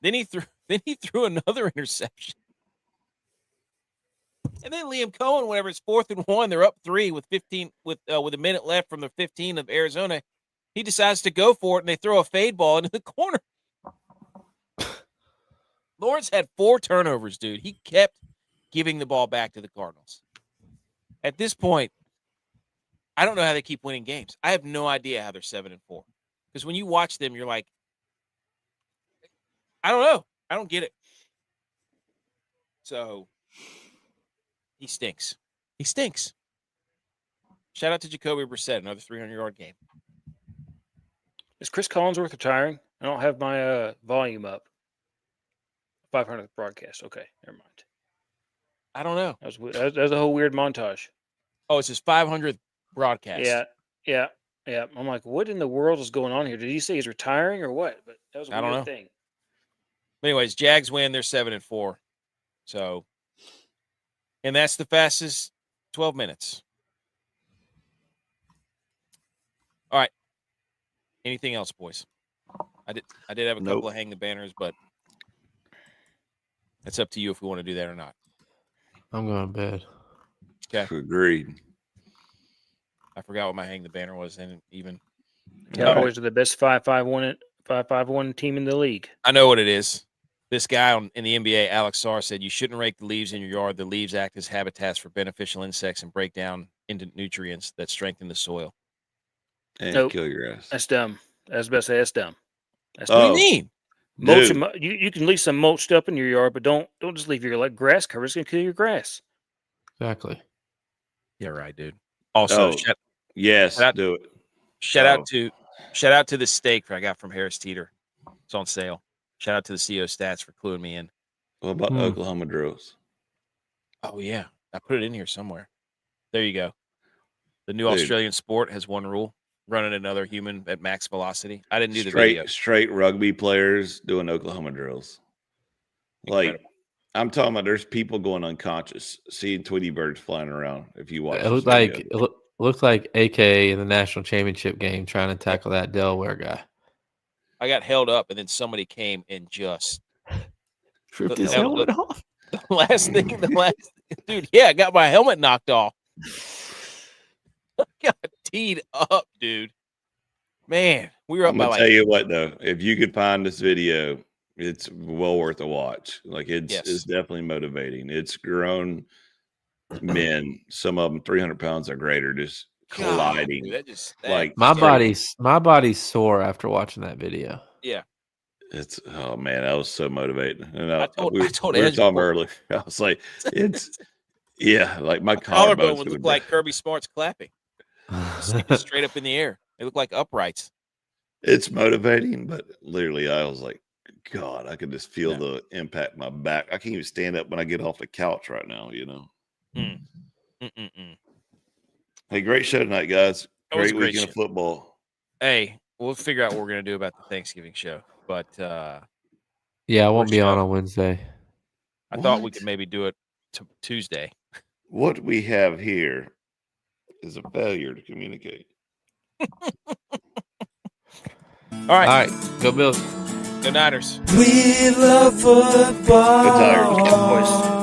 Then he threw another interception. And then Liam Cohen, whenever it's 4th and 1, they're up 3 with a minute left from the 15 of Arizona. He decides to go for it, and they throw a fade ball into the corner. Lawrence had 4 turnovers, dude. He kept giving the ball back to the Cardinals. At this point, I don't know how they keep winning games. I have no idea how they're 7-4. Because when you watch them, you're like, I don't know. I don't get it. So he stinks. He stinks. Shout out to Jacoby Brissett, another 300-yard game. Is Chris Collinsworth retiring? I don't have my volume up. 500th broadcast. Okay, never mind. I don't know. That was a whole weird montage. Oh, it's his 500th broadcast. Yeah. I'm like, what in the world is going on here? Did he say he's retiring or what? But that was a weird thing. But anyways, Jags win. They're 7-4. So, and that's the fastest 12 minutes. All right. Anything else, boys? I did have a couple of hang the banners, but it's up to you if we want to do that or not. I'm going to bed. Okay. Agreed. I forgot what my hang the banner was, and even Cowboys are the best 5-5-1 team in the league. I know what it is. This guy in the NBA, Alex Sarr, said you shouldn't rake the leaves in your yard. The leaves act as habitats for beneficial insects and break down into nutrients that strengthen the soil. And kill your ass. That's dumb. That's best. That's dumb. What do you mean? Mulch. You can leave some mulched up in your yard, but don't just leave your grass cover. It's gonna kill your grass. Exactly. Yeah, right, dude. Also, do it. Shout out to the steak I got from Harris Teeter. It's on sale. Shout out to the CO Stats for cluing me in. What about Oklahoma drills? Oh yeah, I put it in here somewhere. There you go. The new Australian sport has one rule: running another human at max velocity. I didn't do the video. Straight rugby players doing Oklahoma drills. Incredible. Like, I'm talking about there's people going unconscious, seeing Tweety birds flying around. If you watch, it looks like AK in the national championship game trying to tackle that Delaware guy. I got held up, and then somebody came and just ripped his helmet off. The last dude. Yeah, I got my helmet knocked off. I got teed up, dude. Man, we were up by tell you what, though, if you could find this video, it's well worth a watch. Like it's definitely motivating. It's grown men, some of them 300 pounds or greater, just colliding. Dude, my body's sore after watching that video. Yeah. That was so motivating. And I told we were talking earlier. I was like, like my collarbone would look like Kirby Smart's clapping. Straight up in the air. They look like uprights. It's motivating, but literally I was like, God, I can just feel the impact in my back. I can't even stand up when I get off the couch right now, you know. Hey, great show tonight, guys. Great weekend of football. Hey, we'll figure out what we're going to do about the Thanksgiving show. But I won't be on Wednesday. I thought we could maybe do it Tuesday. What we have here is a failure to communicate. All right. Go Bills. Go Niners. We love football. Go Tigers. Cowboys.